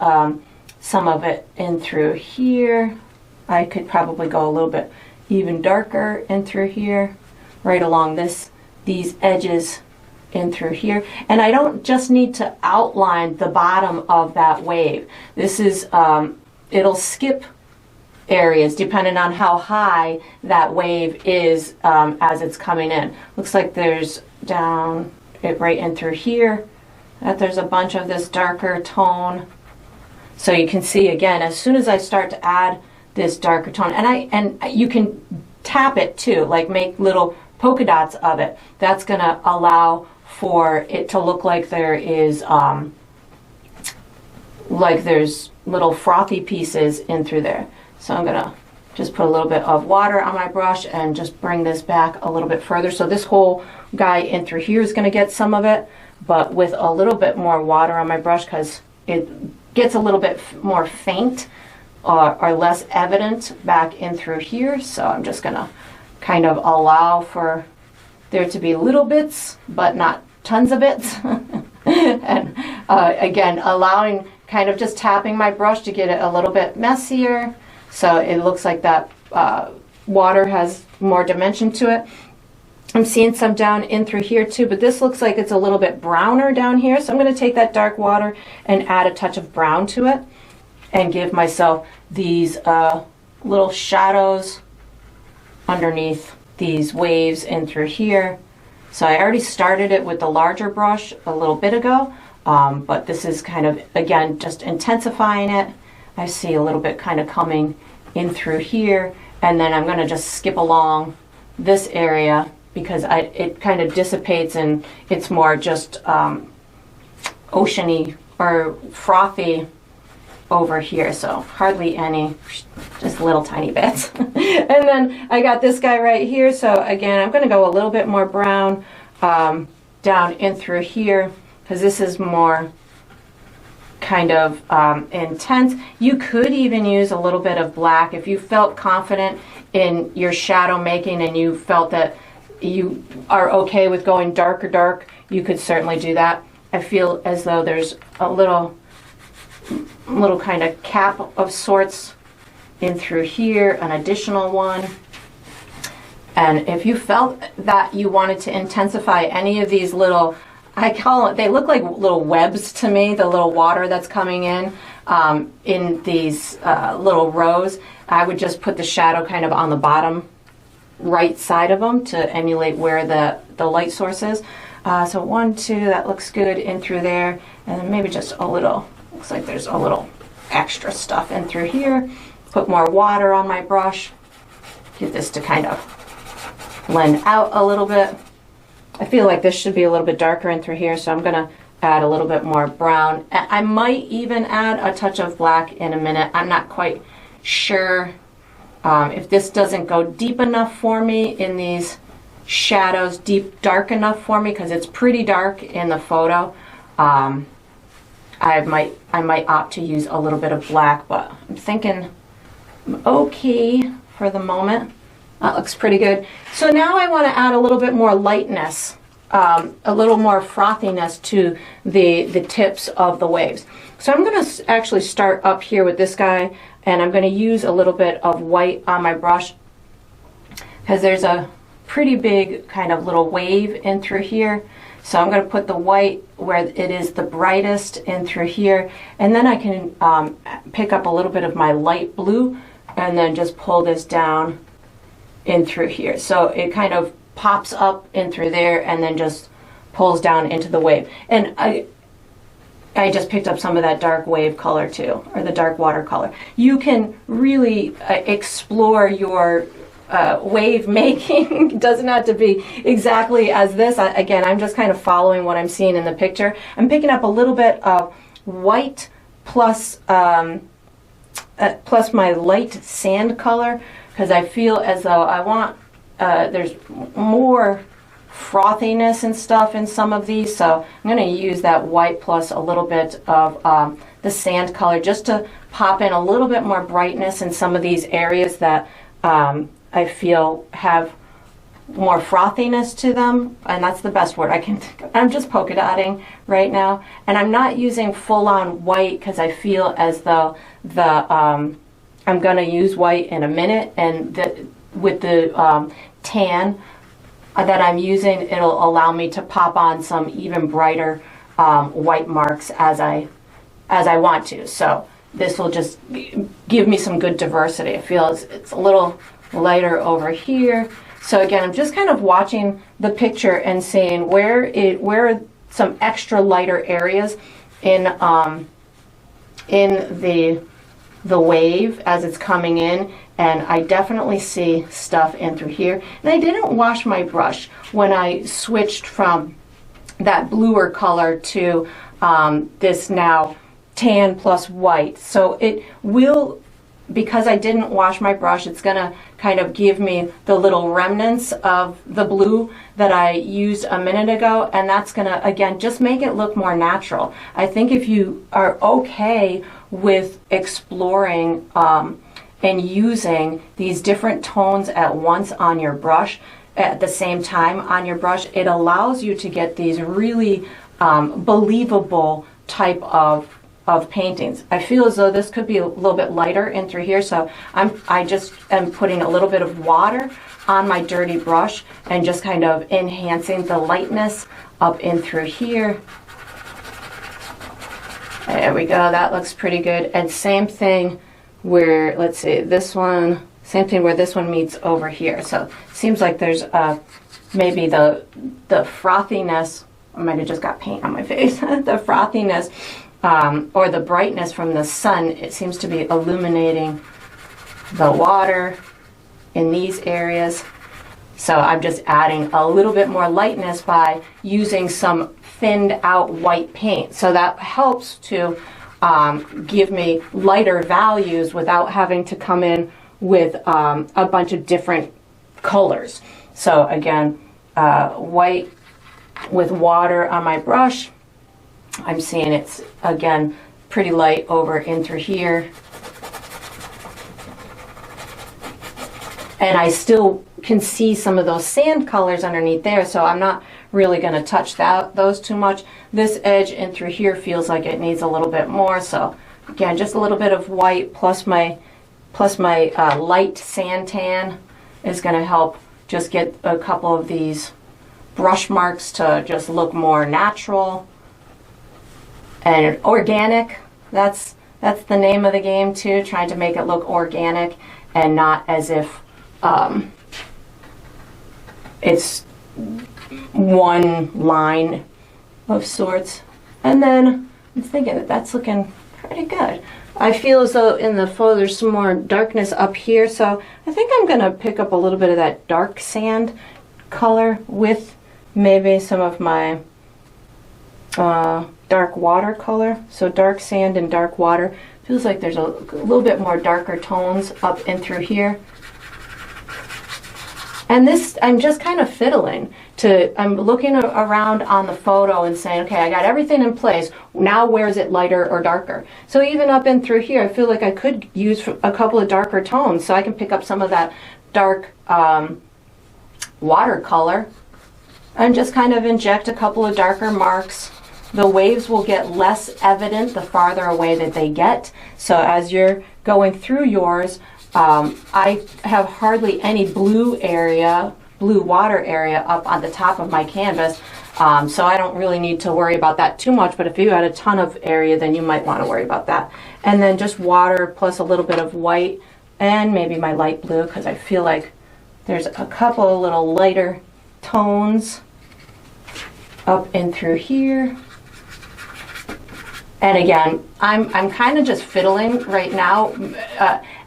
some of it in through here. I could probably go a little bit even darker in through here, right along these edges in through here. And I don't just need to outline the bottom of that wave. This is, it'll skip areas depending on how high that wave is as it's coming in. Looks like there's down it right in through here that there's a bunch of this darker tone. So you can see again, as soon as I start to add this darker tone, and you can tap it too, like make little polka dots of it. That's gonna allow for it to look like there is like there's little frothy pieces in through there. So I'm gonna just put a little bit of water on my brush and just bring this back a little bit further. So this whole guy in through here is gonna get some of it, but with a little bit more water on my brush, because it gets a little bit more faint or less evident back in through here. So I'm just gonna kind of allow for there to be little bits, but not tons of bits. And again, allowing, kind of just tapping my brush to get it a little bit messier. So it looks like that water has more dimension to it. I'm seeing some down in through here too, but this looks like it's a little bit browner down here. So I'm going to take that dark water and add a touch of brown to it and give myself these little shadows underneath these waves in through here. So I already started it with the larger brush a little bit ago, but this is kind of, again, just intensifying it. I see a little bit kind of coming in through here, and then I'm going to just skip along this area because it kind of dissipates and it's more just oceany or frothy over here. So hardly any, just little tiny bits. And then I got this guy right here. So again, I'm going to go a little bit more brown down in through here because this is more kind of intense. You could even use a little bit of black if you felt confident in your shadow making and you felt that you are okay with going dark. You could certainly do that. I feel as though there's a little kind of cap of sorts in through here, an additional one. And if you felt that you wanted to intensify any of these little, I call it, they look like little webs to me, the little water that's coming in these little rows, I would just put the shadow kind of on the bottom right side of them to emulate where the light source is. So 1, 2, that looks good in through there. And then maybe just a little, looks like there's a little extra stuff in through here. Put more water on my brush. Get this to kind of blend out a little bit. I feel like this should be a little bit darker in through here, so I'm gonna add a little bit more brown. I might even add a touch of black in a minute. I'm not quite sure if this doesn't go deep enough for me in these shadows, dark enough for me, because it's pretty dark in the photo. I might opt to use a little bit of black, but I'm thinking okay for the moment. That looks pretty good. So now I want to add a little bit more lightness, a little more frothiness to the tips of the waves. So I'm going to actually start up here with this guy, and I'm going to use a little bit of white on my brush because there's a pretty big kind of little wave in through here. So I'm going to put the white where it is the brightest in through here, and then I can pick up a little bit of my light blue and then just pull this down in through here. So it kind of pops up in through there and then just pulls down into the wave. And I just picked up some of that dark wave color too, or the dark watercolor. You can really explore your wave making. It doesn't have to be exactly as this. Again, I'm just kind of following what I'm seeing in the picture. I'm picking up a little bit of white plus my light sand color, because I feel as though I want, there's more frothiness and stuff in some of these, so I'm going to use that white plus a little bit of the sand color just to pop in a little bit more brightness in some of these areas that I feel have more frothiness to them, and that's the best word I can think of. I'm just polka dotting right now, and I'm not using full-on white because I feel as though I'm going to use white in a minute, and with the tan that I'm using, it'll allow me to pop on some even brighter white marks as I want to. So this will just give me some good diversity. I feel it's a little lighter over here. So again, I'm just kind of watching the picture and seeing where are some extra lighter areas in the wave as it's coming in, and I definitely see stuff in through here. And I didn't wash my brush when I switched from that bluer color to this now tan plus white. So it will, because I didn't wash my brush, it's gonna kind of give me the little remnants of the blue that I used a minute ago, and that's gonna, again, just make it look more natural. I think if you are okay with exploring and using these different tones at once on your brush, at the same time on your brush, it allows you to get these really believable type of paintings. I feel as though this could be a little bit lighter in through here, so I just am putting a little bit of water on my dirty brush and just kind of enhancing the lightness up in through here. There we go, that looks pretty good. And same thing where, let's see, this one, same thing where this one meets over here. So it seems like there's maybe the frothiness, I might have just got paint on my face, the frothiness or the brightness from the sun, it seems to be illuminating the water in these areas. So I'm just adding a little bit more lightness by using some thinned out white paint. So that helps to give me lighter values without having to come in with a bunch of different colors. So again, white with water on my brush. I'm seeing it's, again, pretty light over in through here. And I still can see some of those sand colors underneath there, so I'm not really going to touch those too much. This edge in through here feels like it needs a little bit more, so again, just a little bit of white plus my light sand tan is going to help just get a couple of these brush marks to just look more natural and organic. That's the name of the game too, trying to make it look organic and not as if it's one line of sorts. And then I'm thinking that that's looking pretty good. I feel as though in the photo there's some more darkness up here, so I think I'm going to pick up a little bit of that dark sand color with maybe some of my dark watercolor. So dark sand and dark water. Feels like there's a little bit more darker tones up and through here. And this, I'm just kind of fiddling I'm looking around on the photo and saying, okay, I got everything in place. Now where is it lighter or darker? So even up and through here, I feel like I could use a couple of darker tones, so I can pick up some of that dark watercolor and just kind of inject a couple of darker marks. The waves will get less evident the farther away that they get. So as you're going through yours, I have hardly any blue water area up on the top of my canvas, so I don't really need to worry about that too much, but if you had a ton of area, then you might want to worry about that. And then just water plus a little bit of white and maybe my light blue, because I feel like there's a couple of little lighter tones up and through here. And again, I'm kind of just fiddling right now,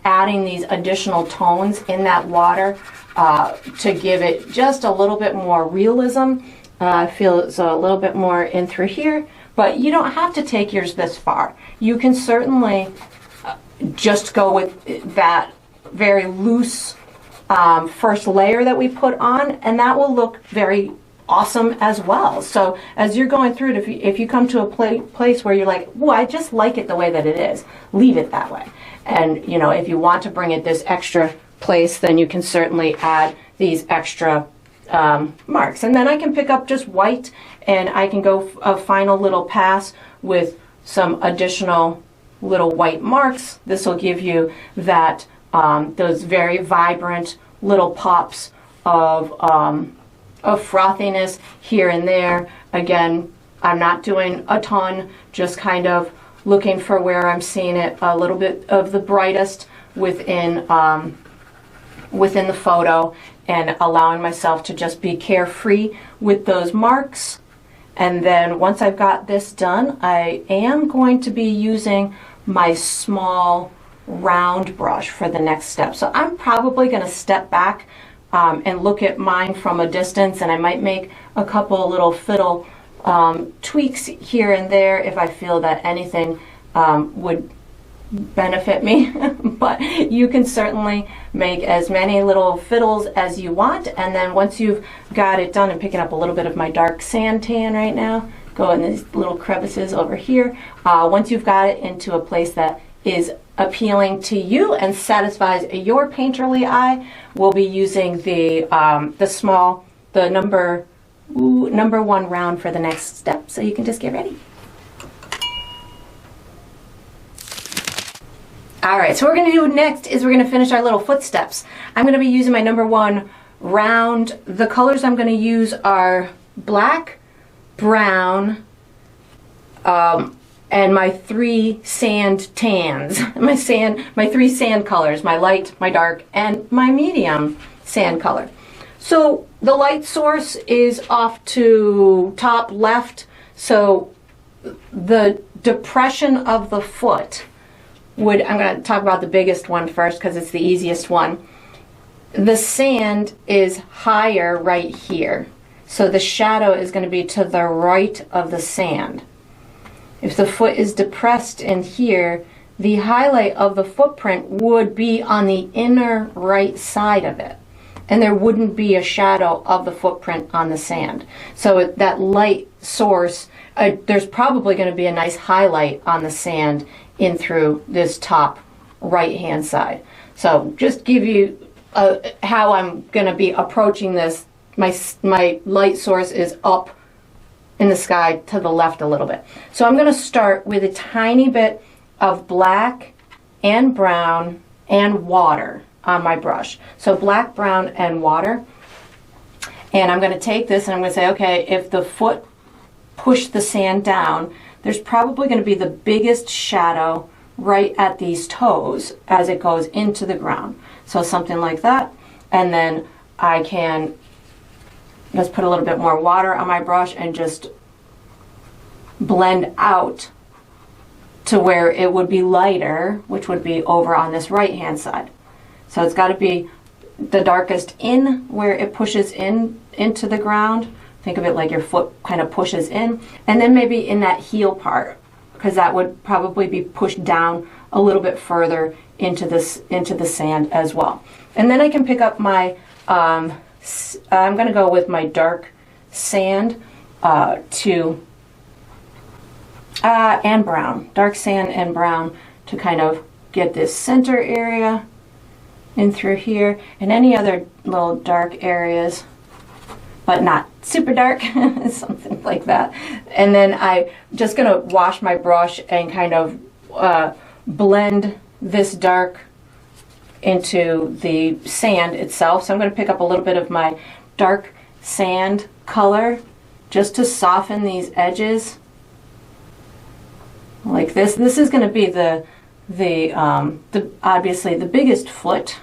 adding these additional tones in that water to give it just a little bit more realism. I feel it's a little bit more in through here, but you don't have to take yours this far. You can certainly just go with that very loose first layer that we put on, and that will look very awesome as well. So as you're going through it, if you come to a place where you're like, well, I just like it the way that it is, leave it that way. And you know, if you want to bring it this extra place, then you can certainly add these extra marks. And then I can pick up just white, and I can go a final little pass with some additional little white marks. This will give you that those very vibrant little pops of frothiness here and there. Again, I'm not doing a ton, just kind of looking for where I'm seeing it a little bit of the brightest within the photo, and allowing myself to just be carefree with those marks. And then once I've got this done, I am going to be using my small round brush for the next step. So I'm probably going to step back and look at mine from a distance, and I might make a couple little fiddle tweaks here and there if I feel that anything would benefit me. But you can certainly make as many little fiddles as you want, and then once you've got it done, I'm picking up a little bit of my dark sand tan right now, go in these little crevices over here. Once you've got it into a place that is appealing to you and satisfies your painterly eye, we'll be using the number one round for the next step. So you can just get ready. All right, so what we're going to do next is we're going to finish our little footsteps. I'm going to be using my number one round. The colors I'm going to use are black, brown, and my three sand tans. My three sand colors, my light, my dark, and my medium sand color. So the light source is off to top left, so the depression of the foot I'm going to talk about the biggest one first because it's the easiest one. The sand is higher right here, so the shadow is going to be to the right of the sand. If the foot is depressed in here, the highlight of the footprint would be on the inner right side of it, and there wouldn't be a shadow of the footprint on the sand. So that light source, there's probably going to be a nice highlight on the sand in through this top right hand side. So just give you how I'm going to be approaching this. My light source is up in the sky to the left a little bit. So I'm going to start with a tiny bit of black and brown and water on my brush. So black, brown, and water. And I'm going to take this and I'm going to say, okay, if the foot pushed the sand down, there's probably going to be the biggest shadow right at these toes as it goes into the ground. So something like that. And then I can just put a little bit more water on my brush and just blend out to where it would be lighter, which would be over on this right hand side. So it's got to be the darkest in where it pushes into the ground. Think of it like your foot kind of pushes in, and then maybe in that heel part, because that would probably be pushed down a little bit further into the sand as well. And then I can pick up my I'm going to go with my dark sand and brown, dark sand and brown, to kind of get this center area in through here, and any other little dark areas, but not super dark, something like that. And then I'm just going to wash my brush and kind of blend this dark into the sand itself. So I'm going to pick up a little bit of my dark sand color just to soften these edges like this. This is going to be the obviously the biggest foot,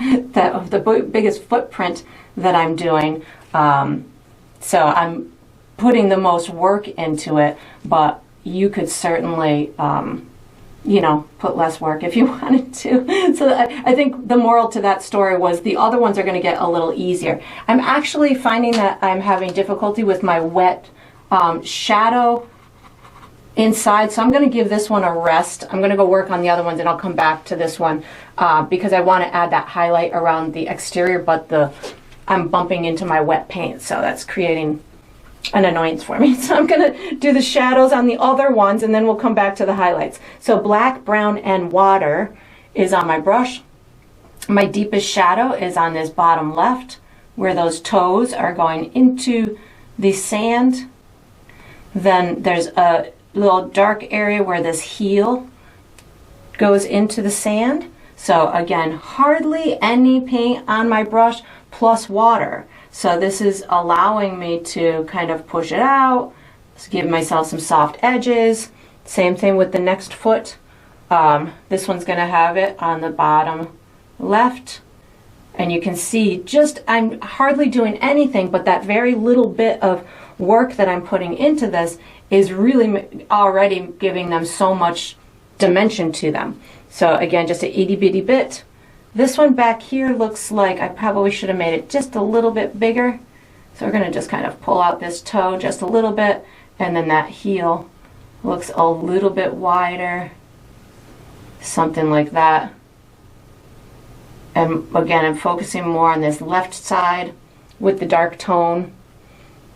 the biggest footprint that I'm doing. So I'm putting the most work into it, but you could certainly, put less work if you wanted to. So I think the moral to that story was the other ones are going to get a little easier. I'm actually finding that I'm having difficulty with my wet shadow inside, so I'm going to give this one a rest. I'm going to go work on the other ones and I'll come back to this one because I want to add that highlight around the exterior, but I'm bumping into my wet paint, so that's creating an annoyance for me. So I'm gonna do the shadows on the other ones, and then we'll come back to the highlights. So black, brown, and water is on my brush. My deepest shadow is on this bottom left, where those toes are going into the sand. Then there's a little dark area where this heel goes into the sand. So again, hardly any paint on my brush, plus water. So this is allowing me to kind of push it out, give myself some soft edges. Same thing with the next foot. This one's gonna have it on the bottom left. And you can see just, I'm hardly doing anything, but that very little bit of work that I'm putting into this is really already giving them so much dimension to them. So again, just an itty bitty bit. This one back here looks like I probably should have made it just a little bit bigger. So we're gonna just kind of pull out this toe just a little bit, and then that heel looks a little bit wider, something like that. And again, I'm focusing more on this left side with the dark tone.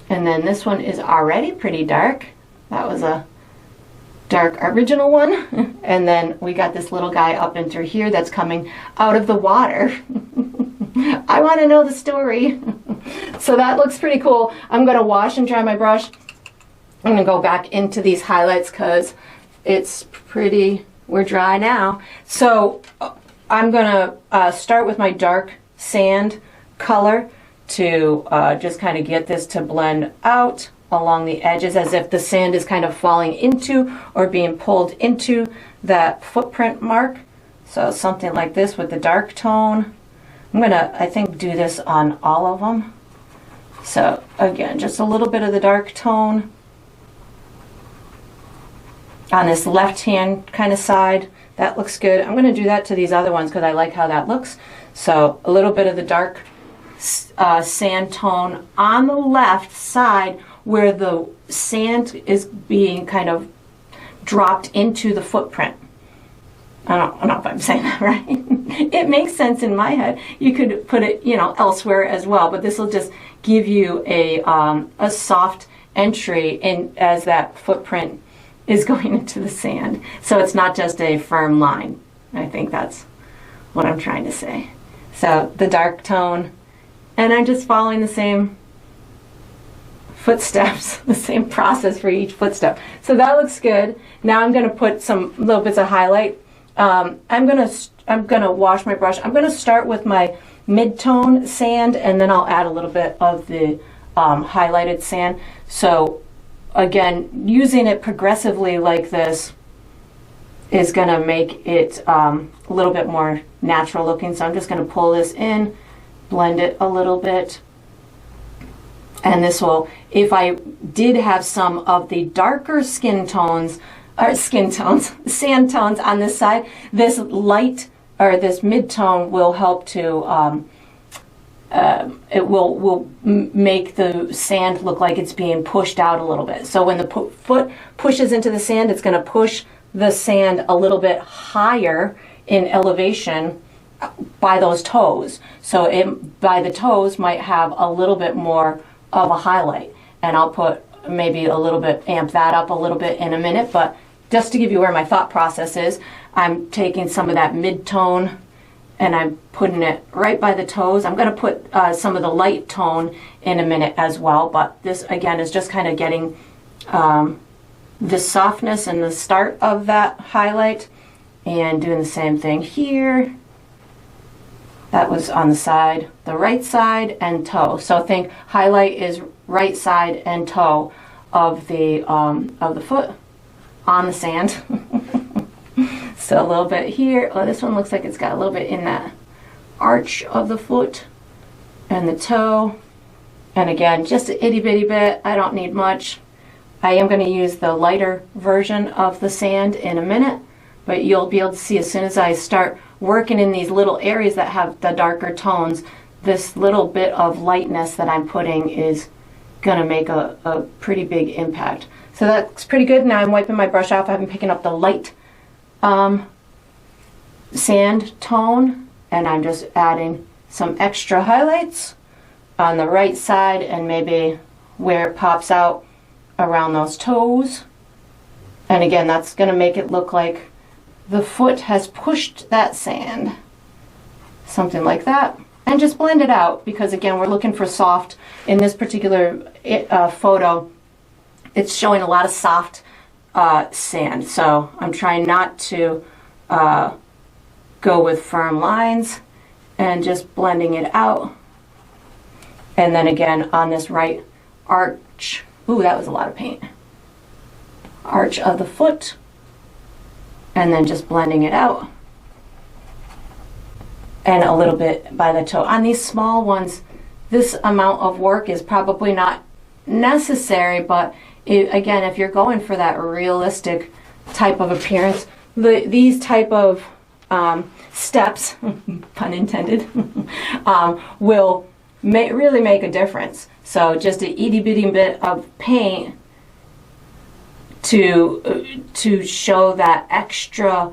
And then this one is already pretty dark. That was a dark original one. And then we got this little guy up and through here that's coming out of the water. I want to know the story. So that looks pretty cool. I'm going to wash and dry my brush. I'm going to go back into these highlights because it's pretty, we're dry now. So I'm going to start with my dark sand color to just kind of get this to blend out along the edges as if the sand is kind of falling into or being pulled into that footprint mark. So something like this with the dark tone. I'm gonna, I think, do this on all of them. So again, just a little bit of the dark tone on this left hand kind of side. That looks good. I'm gonna do that to these other ones because I like how that looks. So a little bit of the dark sand tone on the left side where the sand is being kind of dropped into the footprint. I don't know if I'm saying that right. It makes sense in my head. You could put it, you know, elsewhere as well, but this will just give you a soft entry in as that footprint is going into the sand. So it's not just a firm line. I think that's what I'm trying to say. So the dark tone, and I'm just following the same footsteps, the same process for each footstep. So that looks good. Now I'm going to put some little bits of highlight. I'm gonna wash my brush. I'm gonna start with my mid-tone sand, and then I'll add a little bit of the highlighted sand. So again, using it progressively like this is gonna make it a little bit more natural looking. So I'm just gonna pull this in, blend it a little bit. And this will, if I did have some of the darker sand tones on this side, this light or this mid-tone will help to, it will make the sand look like it's being pushed out a little bit. So when the foot pushes into the sand, it's going to push the sand a little bit higher in elevation by those toes. So it, by the toes, might have a little bit more of a highlight. And I'll put maybe a little bit, amp that up a little bit in a minute, but just to give you where my thought process is, I'm taking some of that mid-tone and I'm putting it right by the toes. I'm going to put some of the light tone in a minute as well, but this again is just kind of getting the softness and the start of that highlight, and doing the same thing here. That was on the side, the right side and toe. So think highlight is right side and toe of the foot on the sand. So a little bit here. Oh, this one looks like it's got a little bit in that arch of the foot and the toe. And again, just an itty bitty bit. I don't need much. I am going to use the lighter version of the sand in a minute, but you'll be able to see as soon as I start working in these little areas that have the darker tones, this little bit of lightness that I'm putting is going to make a pretty big impact. So that's pretty good. Now I'm wiping my brush off. I've been picking up the light sand tone, and I'm just adding some extra highlights on the right side and maybe where it pops out around those toes. And again, that's going to make it look like the foot has pushed that sand. Something like that. And just blend it out, because again, we're looking for soft. In this particular photo, it's showing a lot of soft sand. So I'm trying not to go with firm lines and just blending it out. And then again, on this right arch, ooh, that was a lot of paint. Arch of the foot, and then just blending it out. And a little bit by the toe. On these small ones, this amount of work is probably not necessary, but again, if you're going for that realistic type of appearance, these type of steps, pun intended, will really make a difference. So just an itty bitty bit of paint to show that extra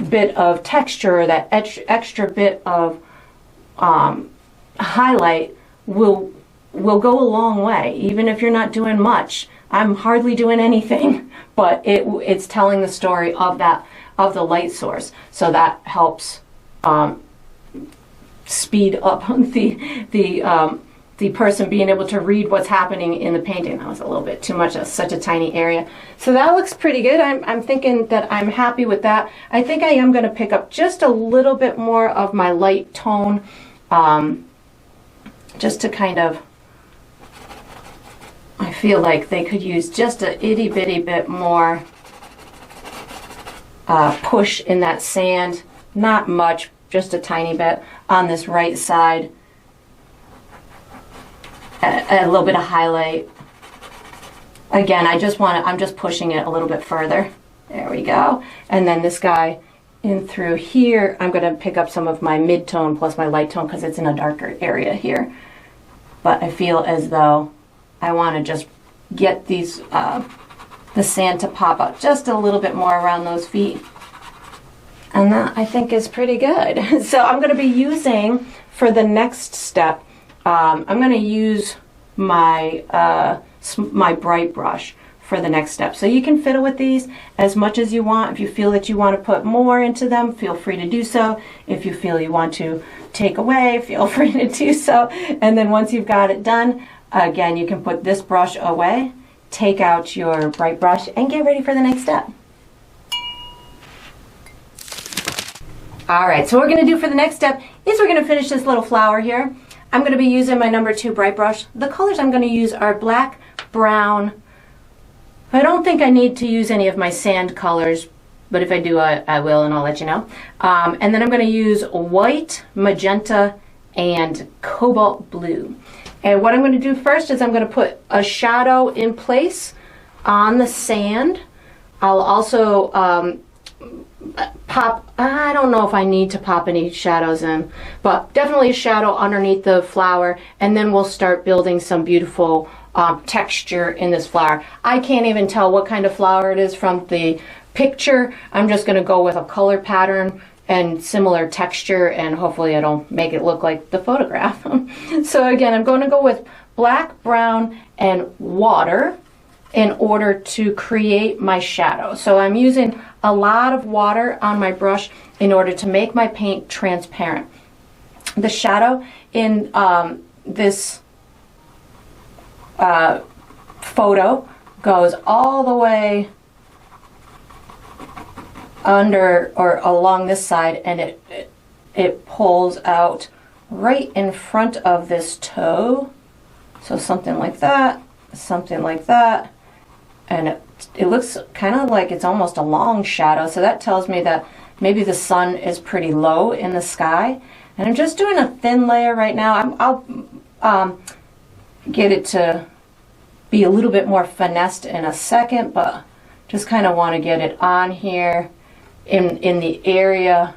bit of texture, or that extra bit of highlight will go a long way, even if you're not doing much. I'm hardly doing anything, but it's telling the story of the light source, so that helps speed up the person being able to read what's happening in the painting. That was a little bit too much. That's such a tiny area. So that looks pretty good. I'm thinking that I'm happy with that. I think I am going to pick up just a little bit more of my light tone, just to kind of, I feel like they could use just a itty bitty bit more push in that sand. Not much, just a tiny bit on this right side. A little bit of highlight. Again, I'm just pushing it a little bit further. There we go. And then this guy in through here, I'm going to pick up some of my mid-tone plus my light tone because it's in a darker area here. But I feel as though I want to just get these the sand to pop out just a little bit more around those feet. And that, I think, is pretty good. So I'm going to be using, for the next step, I'm going to use my my bright brush for the next step. So you can fiddle with these as much as you want. If you feel that you want to put more into them, feel free to do so. If you feel you want to take away, feel free to do so. And then once you've got it done, again, you can put this brush away, take out your bright brush, and get ready for the next step. All right, so what we're going to do for the next step is we're going to finish this little flower here. I'm going to be using my number 2 bright brush. The colors I'm going to use are black, brown. I don't think I need to use any of my sand colors, but if I do, I will, and I'll let you know. And then I'm going to use white, magenta, and cobalt blue. And what I'm going to do first is I'm going to put a shadow in place on the sand. I'll also pop, I don't know if I need to pop any shadows in, but definitely a shadow underneath the flower, and then we'll start building some beautiful texture in this flower. I can't even tell what kind of flower it is from the picture. I'm just going to go with a color pattern and similar texture, and hopefully I don't make it look like the photograph. So again, I'm going to go with black, brown, and water in order to create my shadow. So I'm using a lot of water on my brush in order to make my paint transparent. The shadow in this photo goes all the way under or along this side, and it pulls out right in front of this toe. So something like that, and it looks kind of like it's almost a long shadow, so that tells me that maybe the sun is pretty low in the sky. And I'm just doing a thin layer right now. I'll get it to be a little bit more finessed in a second, but just kind of want to get it on here in the area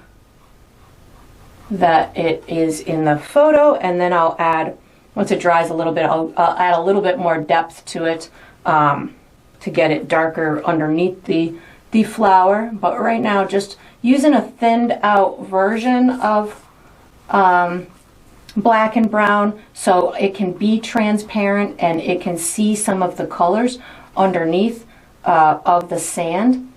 that it is in the photo, and then I'll add, once it dries a little bit, I'll add a little bit more depth to it to get it darker underneath the flower. But right now, just using a thinned out version of black and brown so it can be transparent and it can see some of the colors underneath of the sand.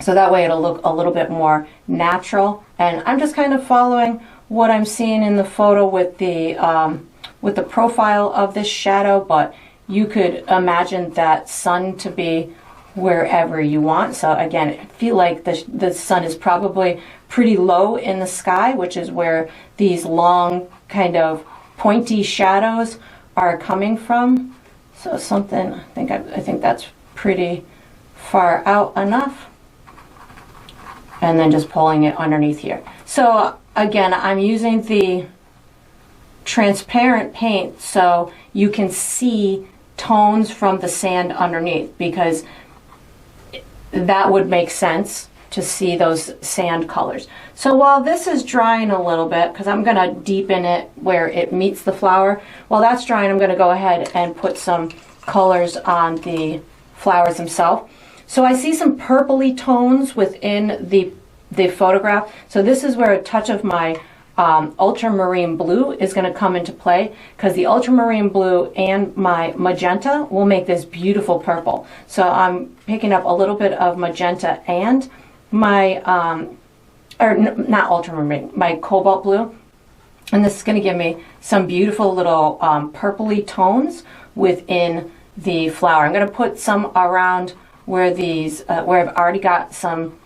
So that way it'll look a little bit more natural. And I'm just kind of following what I'm seeing in the photo with the profile of this shadow, but you could imagine that sun to be wherever you want. So again, I feel like the sun is probably pretty low in the sky, which is where these long kind of pointy shadows are coming from. So something, I think that's pretty far out enough. And then just pulling it underneath here. So again, I'm using the transparent paint so you can see tones from the sand underneath, because that would make sense to see those sand colors. So while this is drying a little bit, because I'm going to deepen it where it meets the flower, while that's drying, I'm going to go ahead and put some colors on the flowers themselves. So I see some purpley tones within the photograph. So this is where a touch of my ultramarine blue is going to come into play, because the ultramarine blue and my magenta will make this beautiful purple. So I'm picking up a little bit of magenta and my, not ultramarine, my cobalt blue. And this is going to give me some beautiful little purpley tones within the flower. I'm going to put some around where these, where I've already got some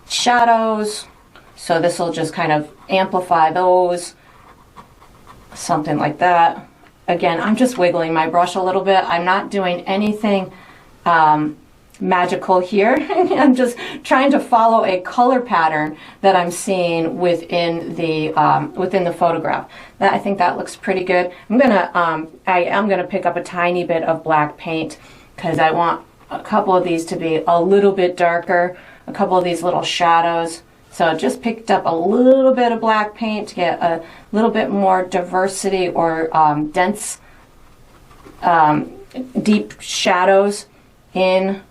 shadows. So this will just kind of amplify those, something like that. Again, I'm just wiggling my brush a little bit. I'm not doing anything magical here. I'm just trying to follow a color pattern that I'm seeing within the photograph. I think that looks pretty good. I am gonna pick up a tiny bit of black paint, because I want a couple of these to be a little bit darker, a couple of these little shadows. So just picked up a little bit of black paint to get a little bit more diversity or dense, deep shadows in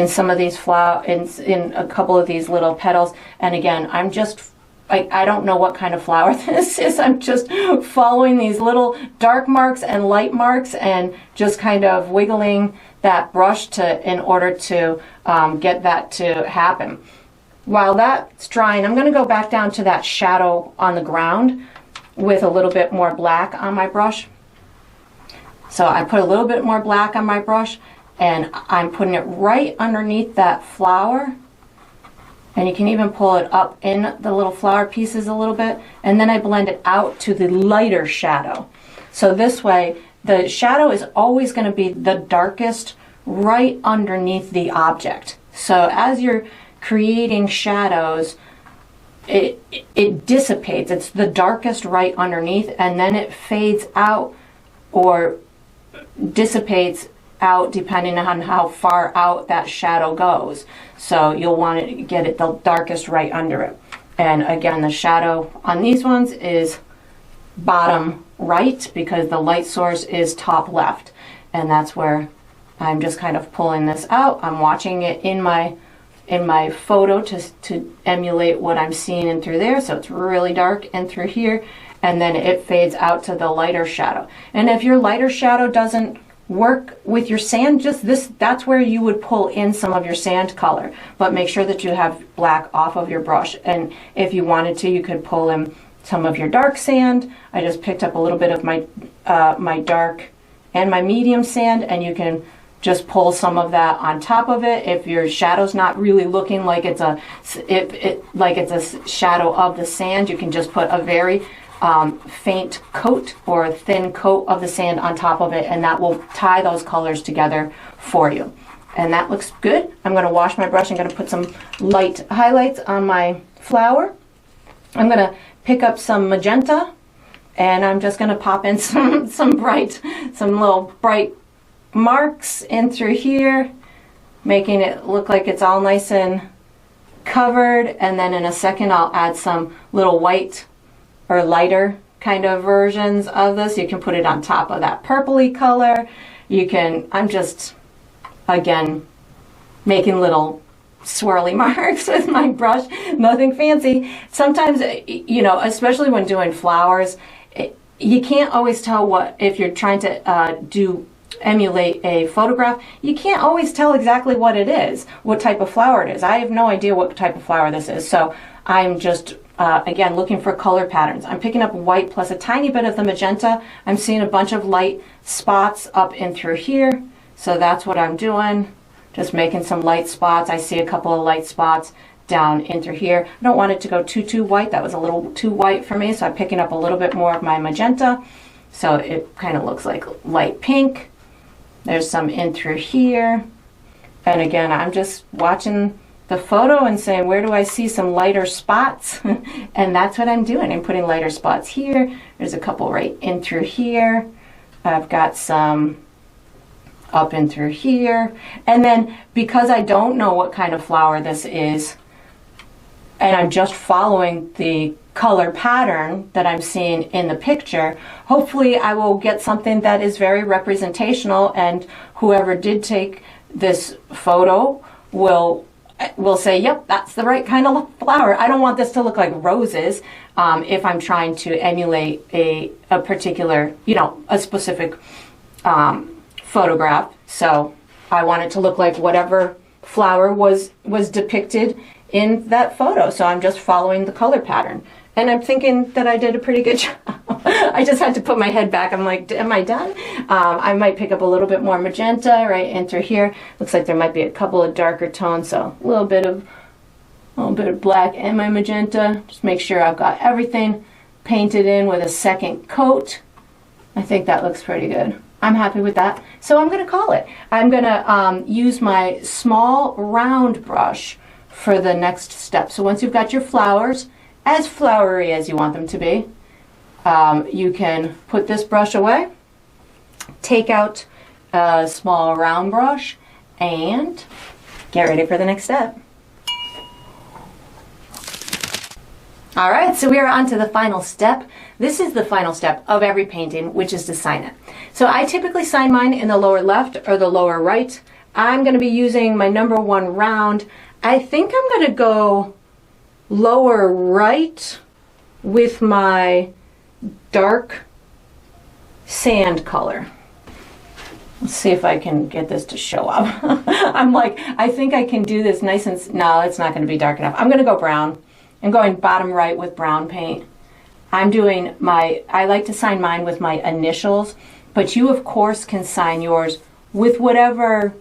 some of these flowers, in a couple of these little petals. And again, I don't know what kind of flower this is. I'm just following these little dark marks and light marks and just kind of wiggling that brush in order to get that to happen. While that's drying, I'm going to go back down to that shadow on the ground with a little bit more black on my brush. So I put a little bit more black on my brush, and I'm putting it right underneath that flower. And you can even pull it up in the little flower pieces a little bit. And then I blend it out to the lighter shadow. So this way, the shadow is always going to be the darkest right underneath the object. So as you're creating shadows, it dissipates. It's the darkest right underneath, and then it fades out or dissipates out depending on how far out that shadow goes. So you'll want to get it the darkest right under it. And again, the shadow on these ones is bottom right, because the light source is top left. And that's where I'm just kind of pulling this out. I'm watching it in my photo to emulate what I'm seeing in through there. So it's really dark in through here, and then it fades out to the lighter shadow. And if your lighter shadow doesn't work with your sand, that's where you would pull in some of your sand color. But make sure that you have black off of your brush. And if you wanted to, you could pull in some of your dark sand. I just picked up a little bit of my my dark and my medium sand, and you can just pull some of that on top of it. If your shadow's not really looking like it's a shadow of the sand, you can just put a very faint coat or a thin coat of the sand on top of it, and that will tie those colors together for you. And that looks good. I'm going to wash my brush. I'm going to put some light highlights on my flower. I'm going to pick up some magenta, and I'm just going to pop in some little bright marks in through here, making it look like it's all nice and covered. And then in a second, I'll add some little white or lighter kind of versions of this. You can put it on top of that purpley color. I'm just, again, making little swirly marks with my brush, nothing fancy. Sometimes, you know, especially when doing flowers, you can't always tell what, if you're trying to emulate a photograph, you can't always tell exactly what it is, what type of flower it is. I have no idea what type of flower this is, so I'm just again looking for color patterns. I'm picking up white plus a tiny bit of the magenta. I'm seeing a bunch of light spots up and through here, so that's what I'm doing, just making some light spots. I see a couple of light spots down in through here. I don't want it to go too white. That was a little too white for me, so I'm picking up a little bit more of my magenta, so it kind of looks like light pink. There's some in through here, and again I'm just watching the photo and saying, where do I see some lighter spots? And that's what I'm doing. I'm putting lighter spots here. There's a couple right in through here. I've got some up in through here, and then because I don't know what kind of flower this is, and I'm just following the color pattern that I'm seeing in the picture, hopefully I will get something that is very representational, and whoever did take this photo will say, yep, that's the right kind of flower. I don't want this to look like roses if I'm trying to emulate a particular, you know, a specific photograph. So I want it to look like whatever flower was depicted in that photo. So I'm just following the color pattern. And I'm thinking that I did a pretty good job. I just had to put my head back. I'm like, am I done? I might pick up a little bit more magenta right in through here. Looks like there might be a couple of darker tones, so a little bit of black and my magenta. Just make sure I've got everything painted in with a second coat. I think that looks pretty good. I'm happy with that. So I'm going to call it. I'm going to use my small round brush for the next step. So once you've got your flowers as flowery as you want them to be, you can put this brush away, take out a small round brush, and get ready for the next step. All right, so we are on to the final step. This is the final step of every painting, which is to sign it. So I typically sign mine in the lower left or the lower right. I'm going to be using my number 1 round. I think I'm going to go lower right with my dark sand color. Let's see if I can get this to show up. I'm like, I think I can do this nice and, no, it's not going to be dark enough. I'm going to go brown. I'm going bottom right with brown paint. I'm doing I like to sign mine with my initials, but you of course can sign yours with whatever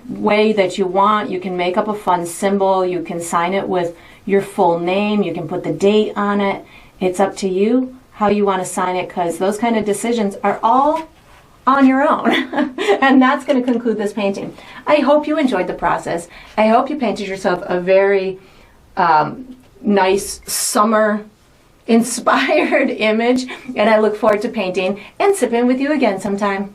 way that you want. You can make up a fun symbol. You can sign it with your full name. You can put the date on it. It's up to you how you want to sign it, because those kind of decisions are all on your own. And that's going to conclude this painting. I hope you enjoyed the process. I hope you painted yourself a very nice summer inspired image, and I look forward to painting and sipping with you again sometime.